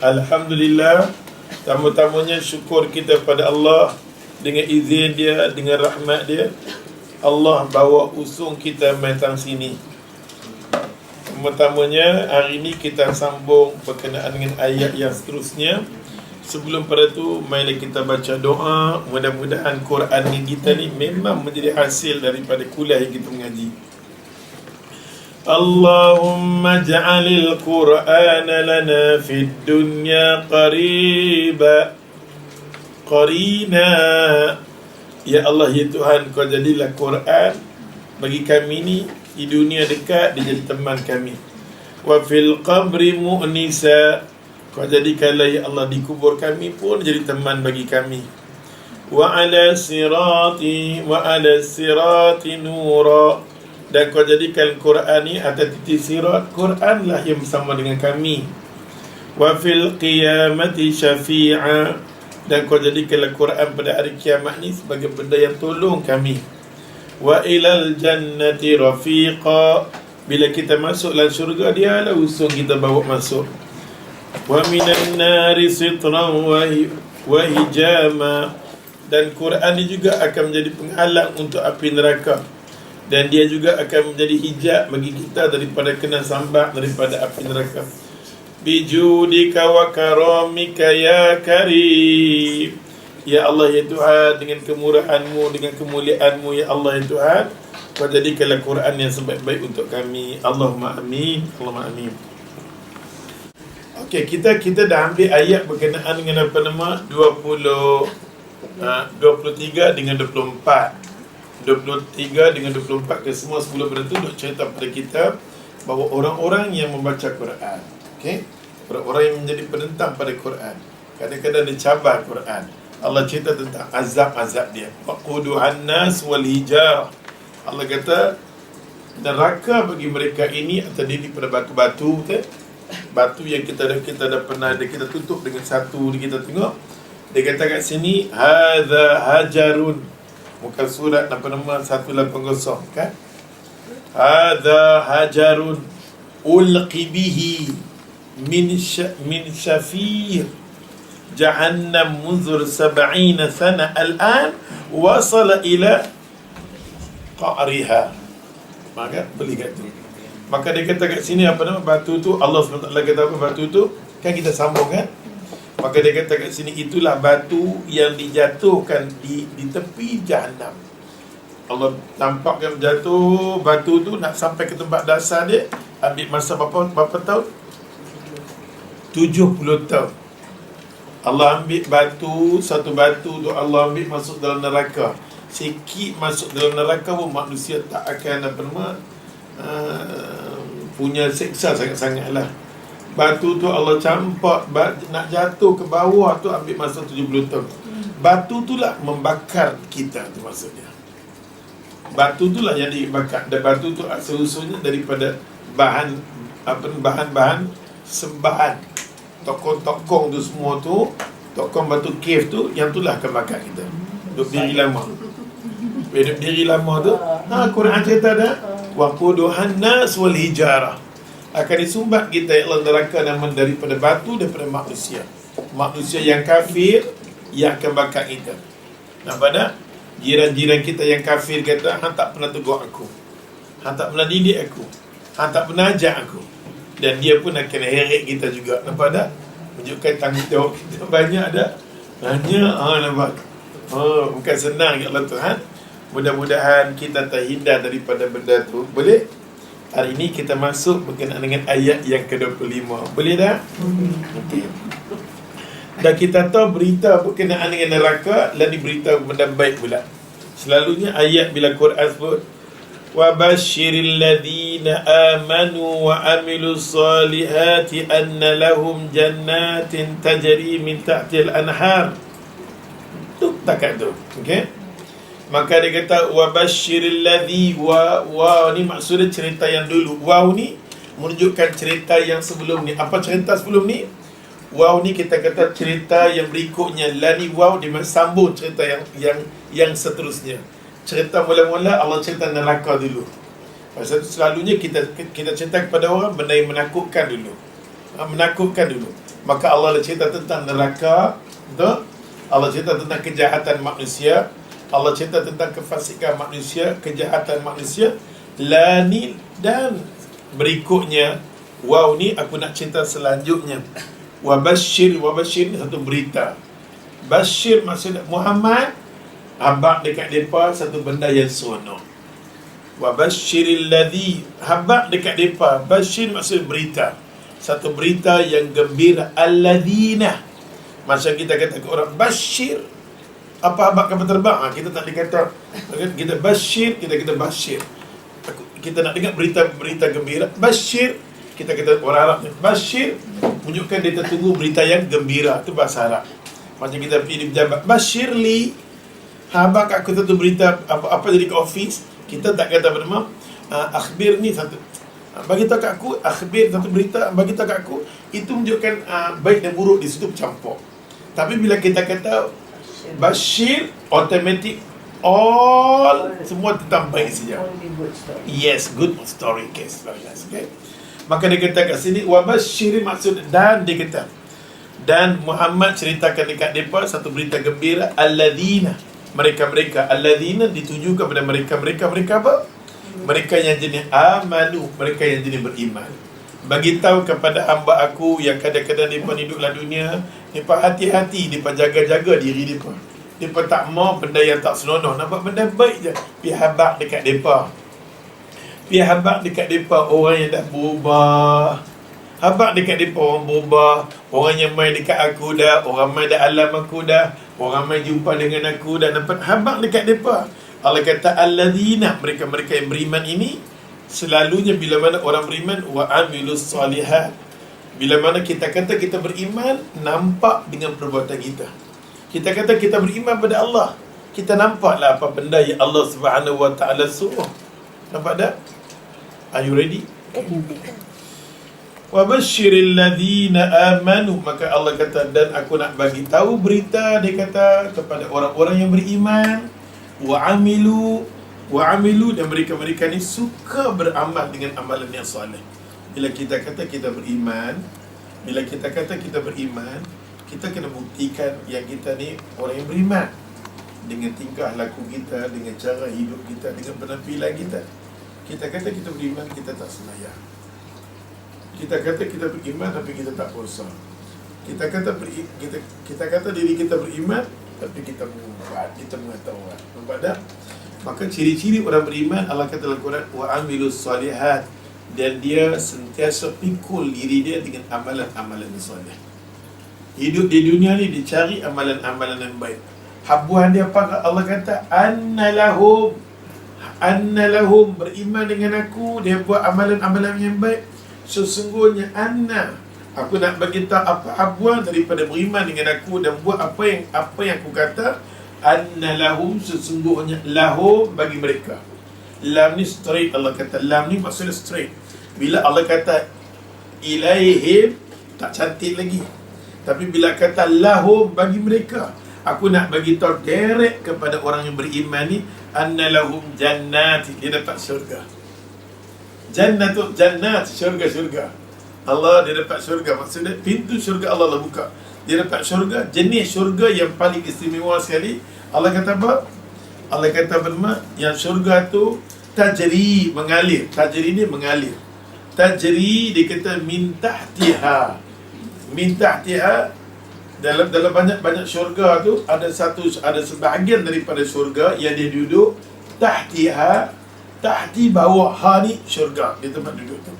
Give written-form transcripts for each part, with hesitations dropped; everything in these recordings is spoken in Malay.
Alhamdulillah, tamu-tamunya syukur kita pada Allah. Dengan izin dia, dengan rahmat dia, Allah bawa usung kita datang sini. Pertamanya, hari ini kita sambung berkenaan dengan ayat yang seterusnya. Sebelum pada tu, marilah kita baca doa. Mudah-mudahan Quran yang kita ni memang menjadi hasil daripada kuliah yang kita mengaji. Allahumma ja'alil Qur'ana lana fid dunya qarina. Ya Allah, ya Tuhan, Kau jadilah Quran bagi kami ni di dunia dekat, dia jadi teman kami. Wa fil qabri mu'nisa. Kau jadikanlah ya Allah di kubur kami pun jadi teman bagi kami. Wa ala sirati nura. Dan Kau jadikan Quran ni atas titik sirat, Quran lah yang bersama dengan kami. Wa fil qiyamati syafi'a. Dan Kau jadikanlah Quran pada hari kiamat ni sebagai benda yang tolong kami. Wa ilal jannati rafiqa. Bila kita masuk dalam syurga, dia lah usung kita bawa masuk. Wa minan nari sitran wa hijama. Dan Quran ni juga akan menjadi penghalang untuk api neraka. Dan dia juga akan menjadi hijab bagi kita daripada kena sambat daripada api neraka. Bijudika wa karamika ya karim. Ya Allah, ya Tuhan, dengan kemurahan-Mu, dengan kemuliaan-Mu, ya Allah, ya Tuhan, Kau jadikanlah Quran yang sebaik-baik untuk kami. Allahumma amin. Allahumma amin. Okey, kita dah ambil ayat berkenaan dengan apa nama 23 dengan 24. 23 dengan 24 ke semua sebelum pada tu duk cerita pada kita bahawa orang-orang yang membaca Quran, okey, orang-orang yang menjadi penentang pada Quran, kadang-kadang dia cabar Quran. Allah cerita tentang azab-azab dia. Waquduhan nas wal hijarah. Allah kata neraka bagi mereka ini terdiri pada batu-batu, batu yang kita dah pernah kita tutup dengan satu, kita tengok. Dia kata kat sini hadza hajarun. Muka surat apa nama 180 kan? Hadza hajarun ulqi bihi min syafir jahannam munzur 70 sana al-an wasala ila qa'riha. Maka beli kat tu. Maka dia kata kat sini apa nama batu tu, Allah SWT kata apa batu tu? Kan kita sambung kan? Maka dia kata kat sini itulah batu yang dijatuhkan di tepi Jahannam. Allah tampakkan jatuh batu tu nak sampai ke tempat dasar dia, ambil masa berapa tahun? 70 tahun. Allah ambil batu, satu batu tu Allah ambil masuk dalam neraka. Sikit masuk dalam neraka pun manusia tak akan apa nama punya seksa sangat-sangat lah. Batu tu Allah campak, nak jatuh ke bawah tu ambil masa 70 tahun. Batu tu lah membakar kita tu maksudnya. Batu tu lah yang dibakar. Dan batu tu asal-usulnya daripada bahan-bahan sembahan. Tokong-tokong tu semua tu, tokong batu cave tu, yang tu lah akan bakar kita. Duduk diri lama. Duduk diri lama tu, Quran cerita dah. Waquduhan nas wal hijarah. Akan disumbat kita ya Allah neraka namun daripada batu, daripada manusia. Manusia yang kafir yang akan bakar kita. Nampak tak? Jiran-jiran kita yang kafir kata, hang tak pernah tegur aku, hang tak pernah didik aku, hang tak pernah ajak aku. Dan dia pun akan heret kita juga. Nampak tak? Menunjukkan tanggungjawab kita banyak dah. Banyak. Nampak? Bukan senang ya Allah Tuhan. Mudah-mudahan kita terhindar daripada benda tu. Boleh? Hari ini kita masuk berkenaan dengan ayat yang ke-25. Boleh dah? Okey. Dan kita tahu berita berkenaan dengan neraka, lalu berita benda baik pula. Selalunya ayat bila Quran sebut wa basyiril ladina amanu wa amilus solihati anna lahum jannatin tajri min tahtil anhar. Tu takat tu. Okey. Maka dia kata wa basyiril ladzi wa ni maksudnya cerita yang dulu. Wow ni menunjukkan cerita yang sebelum ni. Apa cerita sebelum ni? Wow ni kita kata cerita yang berikutnya. La ni wow dia sambung cerita yang seterusnya. Cerita mula-mula Allah cerita neraka dulu. Pasal selalunya kita cerita kepada orang benda yang menakutkan dulu. Menakutkan dulu. Maka Allah dah cerita tentang neraka, betul? Allah cerita tentang kejahatan manusia, Allah cerita tentang kefasikan manusia, kejahatan manusia. Lani, dan berikutnya, wow, ni aku nak cerita selanjutnya. Wabashir ni satu berita. Bashir maksud Muhammad, habaq dekat mereka satu benda yang seronok. Wabashiril ladzi, habaq dekat mereka. Bashir maksud berita, satu berita yang gembira. Alladzina, macam kita kata ke orang bashir, apa habaq kapal terbang, kita tak dikata, kita bashir, kita kata bashir. Kita nak dengar berita gembira. Bashir, kita kata orang Arab ni bashir, menunjukkan dia tertunggu berita yang gembira. Itu bahasa Arab. Macam kita pergi di pejabat, bashir li, habaq aku satu berita, apa jadi ke office, kita tak kata bernama akhbir ni satu, bagi tahu kat aku, akhbir satu berita, bagi tahu kat aku. Itu menunjukkan baik dan buruk di situ bercampur. Tapi bila kita kata bashir, automatic all semua tentang baik saja. Yes, good story case. Very nice. Okay. Maka dia kata kat sini wabashir maksud, dan dia kata, dan Muhammad ceritakan dekat mereka satu berita gembira. Alladzina, mereka-mereka. Alladzina dituju kepada mereka-mereka apa? Mereka yang jenis amanu, mereka yang jenis beriman. Bagi tahu kepada hamba aku yang kadang-kadang mereka hidup dalam dunia, mereka hati-hati, mereka jaga-jaga diri mereka. Mereka tak mau benda yang tak senonoh, nak buat benda baik je. Pi habaq dekat mereka. Pi habaq dekat mereka orang yang dah berubah. Habaq dekat mereka orang berubah. Orang yang main dekat aku dah, orang main dah alam aku dah, orang main jumpa dengan aku dah, nampak habaq dekat mereka. Allah kata alladzina, mereka-mereka yang beriman ini, selalunya bila mana orang beriman, wa amilus solihat, bila mana kita kata kita beriman, nampak dengan perbuatan kita. Kita kata kita beriman pada Allah, kita nampaklah apa benda yang Allah Subhanahu Wa Taala suruh. Nampak tak? Are you ready? Wa basyiril ladzina amanu, maka Allah kata, dan aku nak bagi tahu berita, dia kata, kepada orang-orang yang beriman. Wa amilu, dan mereka-mereka ni suka beramal dengan amalan yang soleh. Bila kita kata kita beriman, kita kena buktikan yang kita ni orang yang beriman, dengan tingkah laku kita, dengan cara hidup kita, dengan penampilan kita. Kita kata kita beriman, kita tak sembahyang. Kita kata kita beriman, tapi kita tak puasa. Kita kata diri kita beriman, tapi kita membuat, kita mengata orang. Nampak tak? Maka ciri-ciri orang beriman, Allah kata dalam Quran, wa amilus solihat, dan dia sentiasa pikul diri dia dengan amalan-amalan yang soleh. Hidup di dunia ni dicari amalan-amalan yang baik. Habuan dia apa? Allah kata anna lahum, beriman dengan aku, dia buat amalan-amalan yang baik. Sesungguhnya anna, aku nak bagi tahu apa habuan daripada beriman dengan aku dan buat apa yang aku kata. Anna lahum, sesungguhnya lahum, bagi mereka. Lam ni straight, Allah kata lam ni maksudnya straight. Bila Allah kata ilaihim, tak cantik lagi. Tapi bila kata lahum, bagi mereka, aku nak bagi tahu direct kepada orang yang beriman ni, anna lahum jannati, dia dapat syurga. Jannat, syurga. Allah, dia dapat syurga. Maksudnya pintu syurga Allah lah buka. Dia dapat syurga, jenis syurga yang paling istimewa sekali. Allah kata apa? Allah kata bernama yang syurga tu tajri, mengalir. Tajri ni mengalir. Tajri, dia kata min tahtiha. Dalam banyak syurga tu ada sebahagian daripada syurga yang dia duduk tahtiha. Tahti, bawah, ha ni syurga, di tempat duduk tu.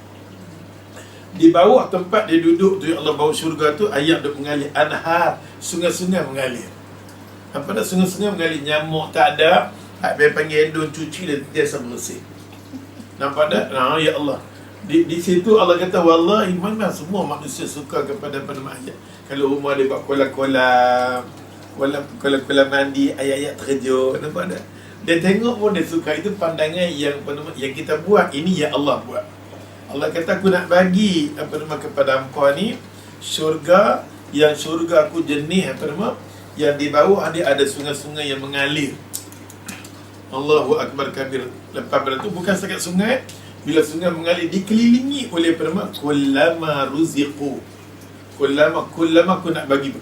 Di bawah tempat dia duduk tu, Allah bawa syurga tu, ayat duk mengalir, anhar, sungai-sungai mengalir. Apa dah sungai-sungai mengalir, nyamuk tak ada, dia panggil endon, cuci dan biasa bersih. Nampak tak? Nah, ya Allah. Di situ Allah kata, wallahi mana semua manusia suka kepada ayat. Kalau rumah dia buat kolam mandi, ayat-ayat terkejut, nampak tak? Dia tengok pun dia suka. Itu pandangan yang kita buat. Ini yang Allah buat. Allah kata aku nak bagi kepada hangpa ni syurga, yang syurga aku jenis yang di bawah dia ada sungai-sungai yang mengalir. Allahu Akbar kabir. Lepas pada tu bukan setakat sungai, bila sungai mengalir dikelilingi oleh kullama ruziqu. Kullama aku nak bagi,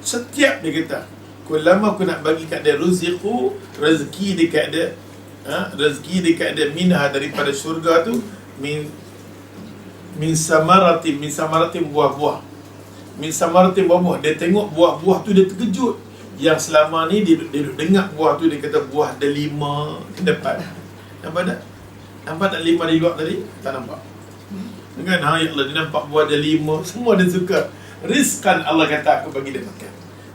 setiap dia kata, kullama aku nak bagi kat dia ruziqu, rezeki dekat dia, rezeki dekat dia, minha, daripada syurga tu, min samaratin buah-buah, min samaratin buah-buah. Dia tengok buah-buah tu, dia terkejut. Yang selama ni dia dengar buah tu, dia kata buah delima ke depan. Nampak tak? Nampak tak lima di luar tadi? Tak nampak kan? Ya Allah, dia nampak buah delima, semua dia suka. Rizqan, Allah kata aku bagi dia makan.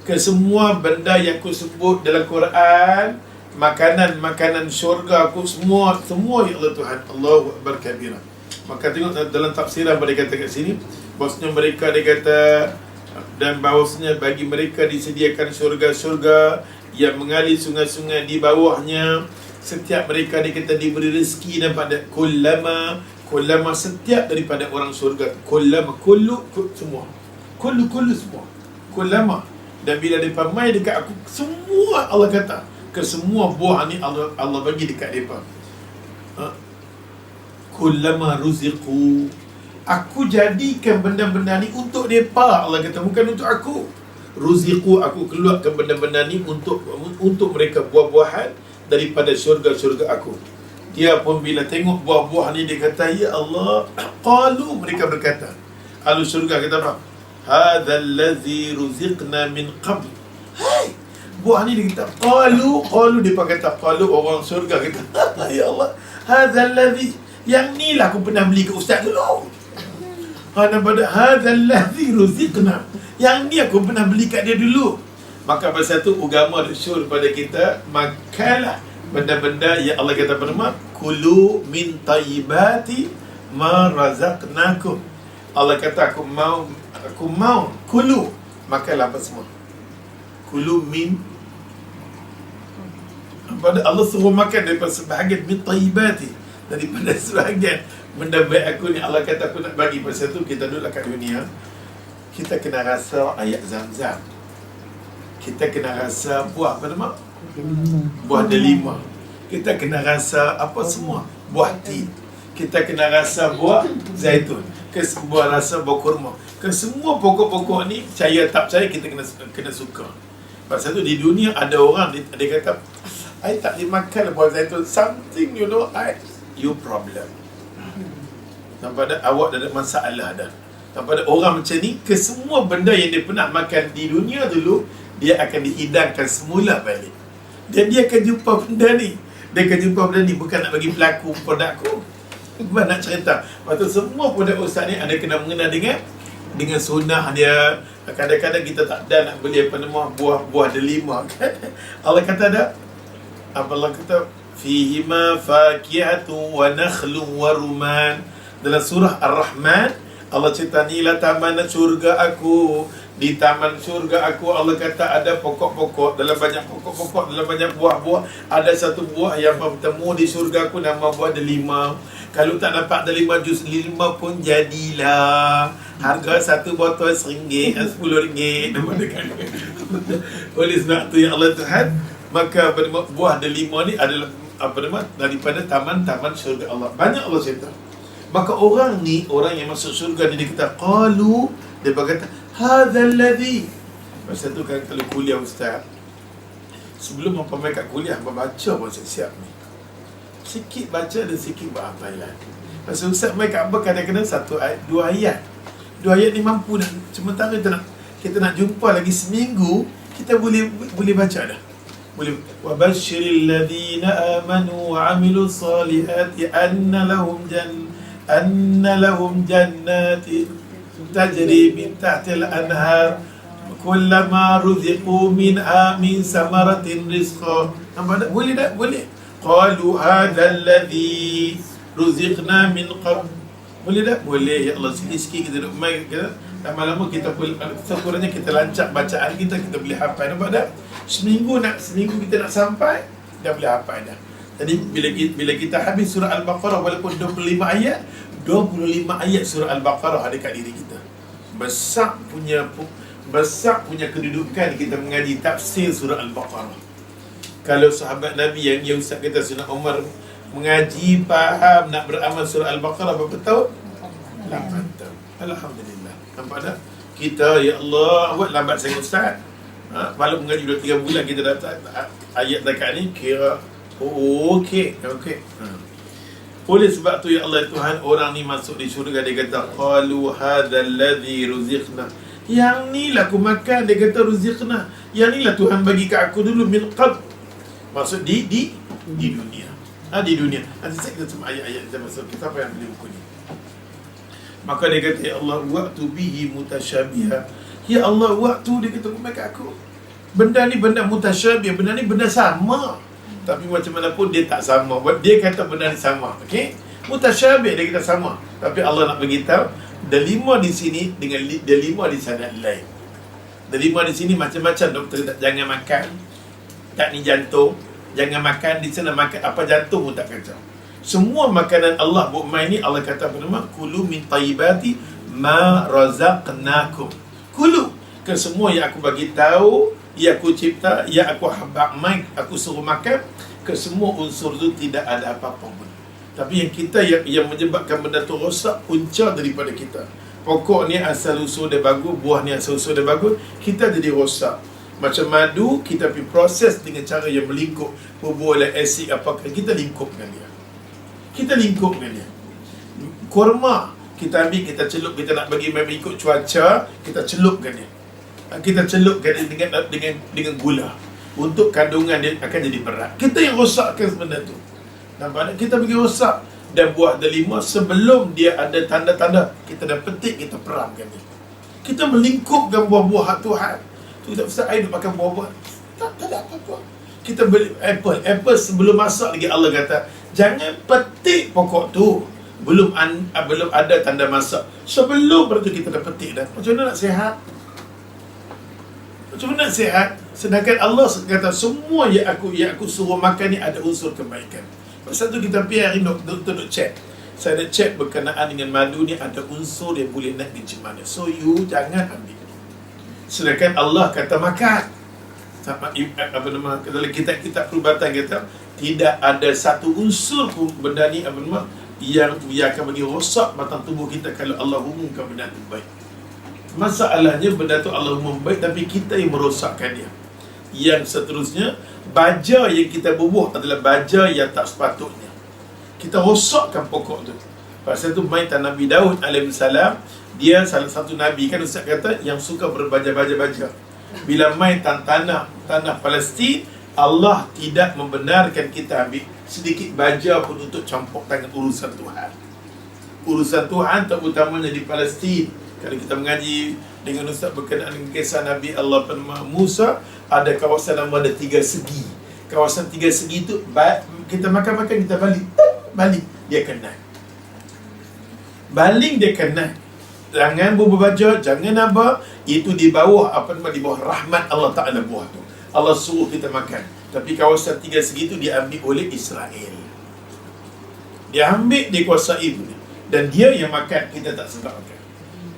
Ke semua benda yang aku sebut dalam Quran, makanan syurga aku, semua ya Allah Tuhan. Allahu Akbar kabira. Maka tengok dalam tafsiran mereka kata kat sini, bahawasanya mereka, dia kata, dan bahawasanya bagi mereka disediakan syurga-syurga yang mengalir sungai-sungai di bawahnya. Setiap mereka, dia kata, diberi rezeki daripada kullama, setiap daripada orang syurga. Kullama, semua. Kullu semua. Kullama. Dan bila mereka mai dekat aku, semua Allah kata, ke semua buah ni Allah bagi dekat mereka. Kullama ruziqu, aku jadikan benda-benda ni untuk mereka, Allah kata, bukan untuk aku. Ruziqu, aku keluarkan benda-benda ni untuk mereka, buah-buahan daripada syurga-syurga aku. Dia pun bila tengok buah-buah ni, dia kata, ya Allah, qalu, mereka berkata, ahli syurga kata apa? Hadha allazi ruziqna min qabl. Hai, buah ni, dia kata, qalu, dia kata, qalu, orang syurga kata, ya Allah, hadha allazi, yang ni lah aku pernah beli ke ustaz dulu. Daripada hadha allazi ruziqna, yang ni aku pernah beli kat dia dulu. Maka pasal tu agama rasul pada kita, makanlah benda-benda yang Allah kata pada mak, kulu min tayyibati ma razaqnakum. Allah kata aku mau kulu, makanlah apa semua. Kulu min, pada Allah suruh makan daripada sebahagian min tayyibati, daripada sebahagian benda baik aku ni. Allah kata aku nak bagi. Pasal tu kita duduk kat dunia, kita kena rasa ayat Zam-Zam, kita kena rasa buah apa nama? Buah delima. Kita kena rasa apa semua? Buah tin. Kita kena rasa buah zaitun. Ke buah rasa buah kurma. Ke semua pokok-pokok ni, percaya tak percaya, kita kena suka. Pasal tu di dunia ada orang dia kata, I tak boleh makan buah zaitun. Something you problem. Nampak tak? Awak dah ada masalah dah. Nampak tak? Orang macam ni, ke semua benda yang dia pernah makan di dunia dulu, dia akan dihidangkan semula balik. Dan dia akan jumpa benda ni. Bukan nak bagi pelaku produk aku, bukan nak cerita. Lepas tu semua produk ustaz ni ada kena mengenal dengan sunnah dia. Kadang-kadang kita tak ada nak beli apa nama buah delima kan. Allah kata ada apa? Allah kata fihima fakihatu wa nakhlu wa ruman. Dalam surah Ar-Rahman, Allah cerita, inilah taman syurga aku. Di taman syurga aku, Allah kata ada pokok-pokok. Dalam banyak pokok-pokok, dalam banyak buah-buah, ada satu buah yang bertemu di syurga aku, nama buah delima. Kalau tak dapat delima, jus lima pun jadilah. Harga satu botol RM1, RM10. Oleh sebab tu ya Allah Tuhan, maka buah delima ni adalah apa nama? Daripada taman-taman syurga Allah. Banyak Allah cerita. Maka orang ni, orang yang masuk syurga ni, dia kata, qalu, dia berkata, hadzal ladzi. Masa tu kan kalau kuliah ustaz, sebelum apa mai kat kuliah, baca pun siap-siap ni. Sikit baca dan sikit berhafalan. Masa ustaz mai kat apa, kadang-kadang satu ayat, dua ayat ni mampu dah. Sementara kita nak jumpa lagi seminggu, kita boleh baca dah. Boleh. Wa basyiril ladzina amanu wa amilus solihati anna lahum jannatin tajri min tahtil anhar kullama ruziqu minha min samaratin rizqa. Nampak tak? Boleh tak? Boleh. Qalu hadzal ladzi ruziqna min qabl. Boleh tak? Boleh. Ya Allah, sikit-sikit kita duduk main kita. Lama-lama kita sekurangnya kita lancap bacaan kita boleh hafal. Nampak tak? Seminggu kita nak sampai, dah boleh hafal dah. Jadi bila kita habis surah Al-Baqarah, walaupun 25 ayat surah Al-Baqarah ada kat diri kita. Besar punya kedudukan kita mengaji tafsir surah Al-Baqarah. Kalau sahabat Nabi yang Ustaz kata Sayyidina Umar mengaji, faham, nak beramal surah Al-Baqarah berapa tahun? 8 tahun. Alhamdulillah. Nampak tak? Kita, ya Allah, awak lambat sangat Ustaz. Malam mengaji 2-3 bulan kita dapat ayat dekat ni, kira okey. Oleh sebab tu, ya Allah Tuhan, orang ni masuk di syurga, dia kata qalu hadzal ladzi ruziqna, yang ni lah aku makan. Dia kata ruziqna, yang ni lah Tuhan bagi kat aku dulu min qabl. Maksud di dunia. Di dunia. Nanti saya kita semua ayat-ayat kita masuk. Kita apa yang beli buku ni. Maka dia kata, ya Allah, waktu bihi mutasyabiha. Ya Allah, waktu dia kata kat aku, benda ni benda mutasyabih, benda ni benda sama. Tapi macam mana pun dia tak sama. Dia kata benda ni sama. Okey? Mutasyabih dia kata sama. Tapi Allah nak beritahu, delima di sini dengan delima di sana lain. Delima di sini macam-macam doktor kata jangan makan. Tak ni jantung. Jangan makan di sana, makan apa jantung pun tak kacau. Semua makanan Allah buat main ni, Allah kata apa nama? Kulu min tayyibati ma razaqnakum. Kulu. Ke semua yang aku bagi tahu, yang aku cipta, yang aku habaq main, aku suruh makan, ke semua unsur tu tidak ada apa-apa pun. Tapi yang kita yang menyebabkan benda tu rosak, punca daripada kita. Pokok ni asal usul dia bagus, buah ni asal usul dia bagus, kita jadi rosak. Macam madu, kita pergi proses dengan cara yang melingkup, berbuah oleh asid apakah, kita lingkupkan dia. Kurma, kita ambil, kita celup, kita nak bagi ikut cuaca, kita celupkan dia. Kita celupkan dia dengan gula. Untuk kandungan dia akan jadi berat. Kita yang rosakkan sebenarnya tu. Nampak? Kita pergi rosak. Dan buah delima sebelum dia ada tanda-tanda, kita dah petik, kita peramkan dia. Kita melingkupkan buah-buah hak Tuhan. Tu tak usah air makan buah-buah. Tak ada apa-apa. Kita beli apple sebelum masak lagi Allah kata, jangan petik pokok tu belum ada tanda masak. Sebelum pada tu kita dah petik dah. Macam mana nak sihat? Sedangkan Allah kata semua yang aku suruh makan ni ada unsur kebaikan. Pasal tu kita pergi hari doktor check. Saya ada check berkenaan dengan madu ni ada unsur yang boleh nak dicemana. So you jangan ambil. Sedangkan Allah kata makan. Dalam kitab perubatan kata tidak ada satu unsur pun benda ni yang akan bagi rosak batang tubuh kita kalau Allah umumkan benda tu baik. Masalahnya benda tu Allah umum baik, tapi kita yang merosakkan dia. Yang seterusnya, baja yang kita bubuh adalah baja yang tak sepatutnya. Kita rosakkan pokok tu. Pasal tu maitan Nabi Daud alaihissalam, dia salah satu Nabi, kan Ustaz kata, yang suka berbaja-baja-baja. Bila main tanah Palestin, Allah tidak membenarkan kita ambil sedikit baja pun untuk campur tangan urusan Tuhan. Urusan Tuhan terutamanya di Palestin. Kalau kita mengaji dengan Ustaz berkenaan dengan kisah Nabi Allah Musa, ada kawasan nama ada 3 segi. Kawasan 3 segi tu kita makan-makan, kita balik dia kena. Baling dia kena. Jangan berbaja, jangan apa, itu di bawah di bawah rahmat Allah Ta'ala buah tu. Allah suruh kita makan. Tapi kawasan 3 segi tu diambil oleh Israel. Dia ambil, dia kuasai tu. Dan dia yang makan, kita tak sempat makan.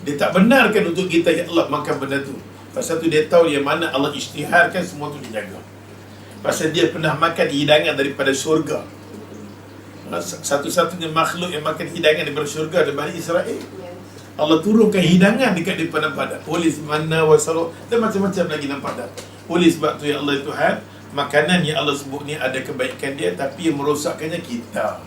Dia tak benarkan untuk kita, ya Allah, makan benda tu. Pasal tu dia tahu yang mana Allah isytiharkan, semua tu dijaga. Pasal dia pernah makan hidangan daripada syurga. Satu-satunya makhluk yang makan hidangan daripada syurga adalah Bani Israel. Allah turunkan hidangan dekat dia pada oleh mana wasaro dan macam-macam lagi nampak dah. Oleh sebab tu ya Allah Tuhan, makanan yang Allah sebut ni ada kebaikan dia, tapi yang merosakkannya kita.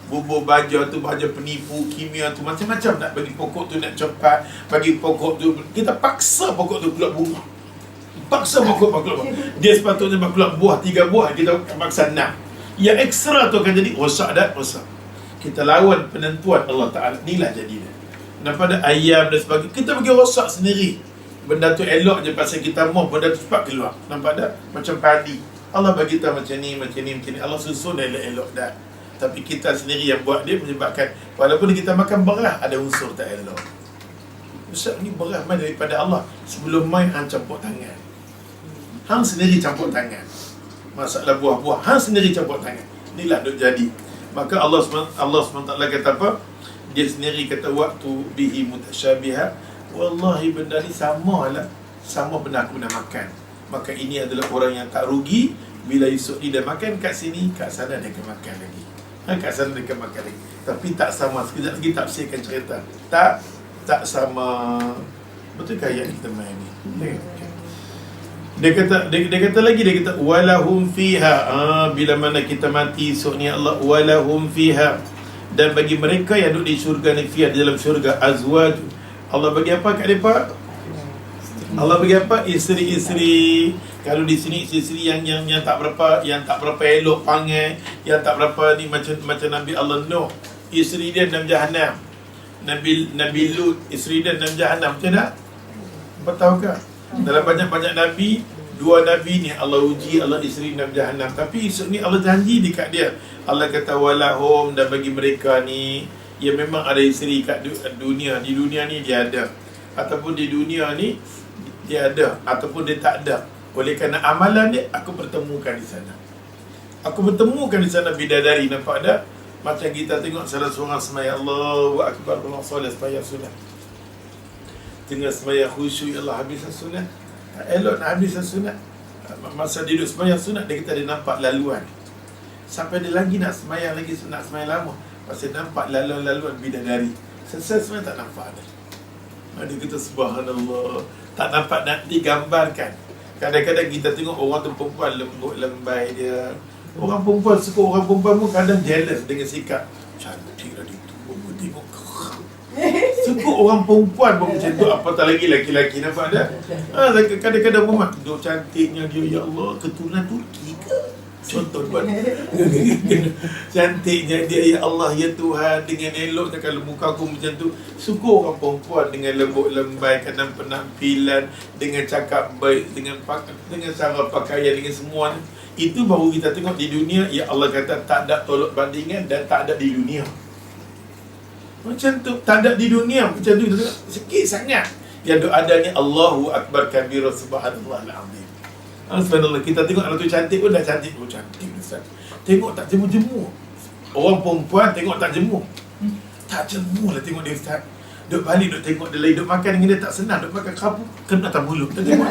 Bubur baja tu, baja penipu, kimia tu, macam-macam nak bagi pokok tu nak cepat, bagi pokok tu, kita paksa pokok tu keluar bunga. Paksa pokok keluar. Dia sepatutnya keluar buah 3 buah, kita paksa 6. Yang ekstra tu akan jadi rosak dah, rosak. Kita lawan penentuan Allah Ta'ala. Inilah jadinya. Nampak ada ayam dan sebagainya, kita pergi rosak sendiri. Benda tu elok je pasal kita mau benda tu cepat keluar. Nampak tak? Macam padi, Allah bagi tahu macam ni. Allah susun elok-elok dah. Tapi kita sendiri yang buat dia, menyebabkan walaupun kita makan beras ada unsur tak elok. Ustaz, ni beras main daripada Allah. Sebelum main hang campur tangan, hang sendiri campur tangan. Masalah buah-buah, hang sendiri campur tangan. Inilah duk jadi. Maka Allah SWT kata apa? Dia sendiri kata waktu bihi mutasyabiha, wallahi benda ni sama benda aku nak makan. Maka ini adalah orang yang tak rugi. Bila esok dia dah makan kat sini, kat sana dia akan makan lagi. Kat sana dia akan makan lagi. Tapi tak sama. Sekejap lagi tafsirkan cerita. Tak sama. Betul ke ayat kita main ni? Dia kata lagi, dia kata walahum fiha, bila mana kita mati esok ni Allah, walahum fiha, dan bagi mereka yang duduk di syurga ni, fiha, di dalam syurga, azwaj, Allah bagi apa kat mereka? Allah bagi apa? Isteri-isteri. Kalau di sini isteri yang tak berapa elok panggil, yang tak berapa ni, macam Nabi Allah Nuh, isteri dia dalam Jahannam. Nabi Lut, isteri dia dalam Jahannam. Macam tak? Apa tahu ke? Dalam banyak-banyak Nabi, 2 Nabi ni Allah uji, Allah isteri dalam Jahannam. Tapi esok ni Allah janji dekat dia, Allah kata walahum, dan bagi mereka ni, ya memang ada isteri kat dunia. Di dunia ni dia ada, ataupun di dunia ni dia ada, ataupun dia tak ada. Oleh kerana amalan dia, aku pertemukan di sana. Aku bertemukan di sana bidadari. Nampak tak? Macam kita tengok salah seorang semaya Allahu Akbar, Allah solat semaya sunat, tengah semaya khusyuk, Allah habis sunat, elok nak habis sunat. Masa dia duduk semaya sunat, dia kata dia nampak laluan. Sampai dia lagi nak semaya lagi, nak semaya lama, pasal nampak laluan bidadari. Selesai semaya tak nampak dah. Dia kata subhanallah, tak nampak nak digambarkan. Kadang-kadang kita tengok orang tu perempuan lembut lembai dia. Orang perempuan suka, orang perempuan pun kadang jealous dengan sikap cantik lah dia tu, tengok. Suka orang perempuan pun macam tu, apatah lagi laki-laki. Nampak tak? Kadang-kadang perempuan duk cantiknya dia, ya Allah, keturunan Turki ke? Contoh buat cantiknya dia, ya Allah, ya Tuhan, dengan eloknya. Kalau muka aku macam tu, suka orang perempuan dengan lembut lembai, kadang penampilan, dengan cakap baik, dengan cara pakaian, dengan semua. Itu baru kita tengok di dunia. Ya Allah kata tak ada tolak bandingan, dan tak ada di dunia. Macam tu, tak ada di dunia. Macam tu kita tengok sikit sangat. Yang ada ni Allahu Akbar kabira, subhanallah al-azim. Subhanallah, kita tengok anak tu cantik pun dah cantik. Oh cantik Ustaz. Tengok tak jemur-jemur. Orang perempuan tengok tak jemur. Tak jemur lah tengok dia Ustaz. Duk balik, duk tengok dia lagi, duk makan dengan dia tak senang. Duk makan kapu, kena tak mulut. Tak tengok.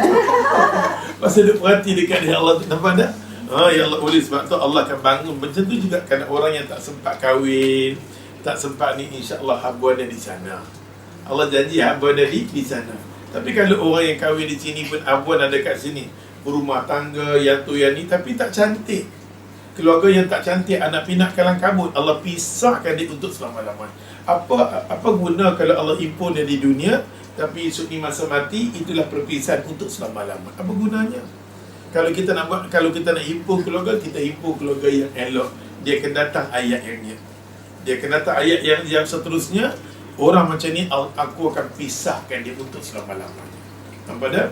Pasal duk perhati dekat dia, Allah tu nampak tak? Ya Allah, oleh sebab tu Allah akan bangun. Macam tu juga kerana orang yang tak sempat kahwin, tak sempat ni, insya-Allah habuan dia di sana. Allah janji habuan dia di sana. Tapi kalau orang yang kahwin di sini pun habuan ada kat sini, berumah tangga, yang tu yang ni, tapi tak cantik, keluarga yang tak cantik, anak pinak kalang kabut, Allah pisahkan dia untuk selama-lamanya. Apa guna kalau Allah impun dia di dunia, tapi esok ni masa mati, itulah perpisahan untuk selama-lamanya. Apa gunanya? Kalau kita nak himpun keluarga, kita himpun keluarga yang elok. Dia akan datang ayat yang dia akan datang ayat yang seterusnya. Orang macam ni aku akan pisahkan dia untuk selama-lamanya. Nampak tak?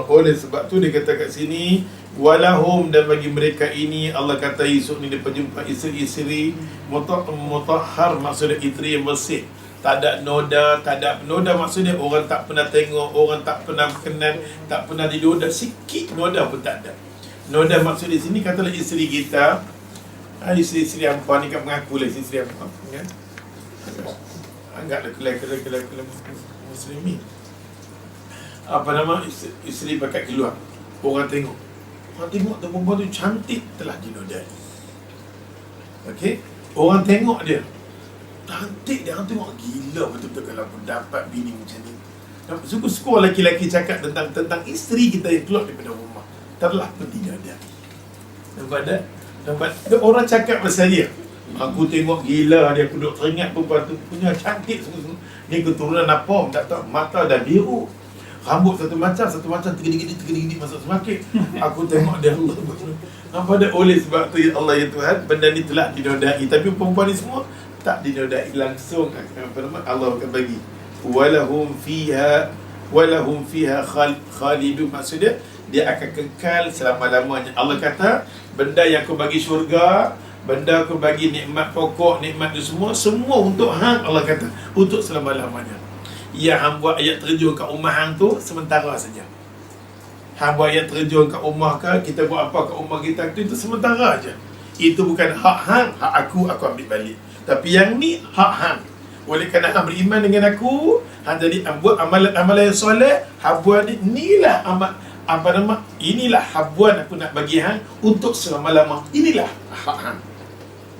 Oleh sebab tu dia kata kat sini walahum, dan bagi mereka ini Allah kata esok ni dia berjumpa isteri-isteri mutahhar, maksudnya isteri yang bersih, tak ada noda. Maksudnya orang tak pernah tengok, orang tak pernah kenal, tak pernah didoda, sikit noda pun tak ada. Noda maksud di sini katalah isteri kita, isteri hampa ni kan mengaku lah isteri hampa kan, anggaplah kelai muslimin, apa nama, isteri pakai keluar, orang tengok tu perempuan tu cantik, telah dinodai. Okey, orang tengok dia cantik, dia orang tengok gila betul-betul kalau aku dapat bini macam ni. Suka-suka lelaki-lelaki cakap tentang isteri kita yang keluar daripada rumah, telah berdinodai. Nampak tak? Orang cakap pasal dia, aku tengok gila dia, aku duduk teringat perempuan tu punya cantik semua. Ni keturunan apa tak tahu, mata dah biru, rambut satu macam tergedi-gedi masuk semakin. Aku tengok dia, Allah. Nampak tak? Oleh sebab tu ya Allah ya Tuhan, benda ni telah dinodai. Tapi perempuan ni semua tak dinodai langsung. Allah akan bagi walahum fiha khalidun, maksudnya dia akan kekal selama-lamanya. Allah kata benda yang aku bagi syurga, benda aku bagi nikmat pokok, nikmat tu semua untuk hang. Allah kata untuk selama-lamanya. Ya, hang buat ayat terjun kat rumah hang tu sementara saja. Hang buat ayat terjun kat rumah ke, kita buat apa kat rumah kita tu, itu sementara aja. Itu bukan hak hang, hak aku ambil balik. Tapi yang ni hak hang. Oleh kerana hang beriman dengan aku, hang jadi buat amalan yang soleh, habuan inilah inilah habuan aku nak bagi hang untuk selama-lama. Inilah hak hang.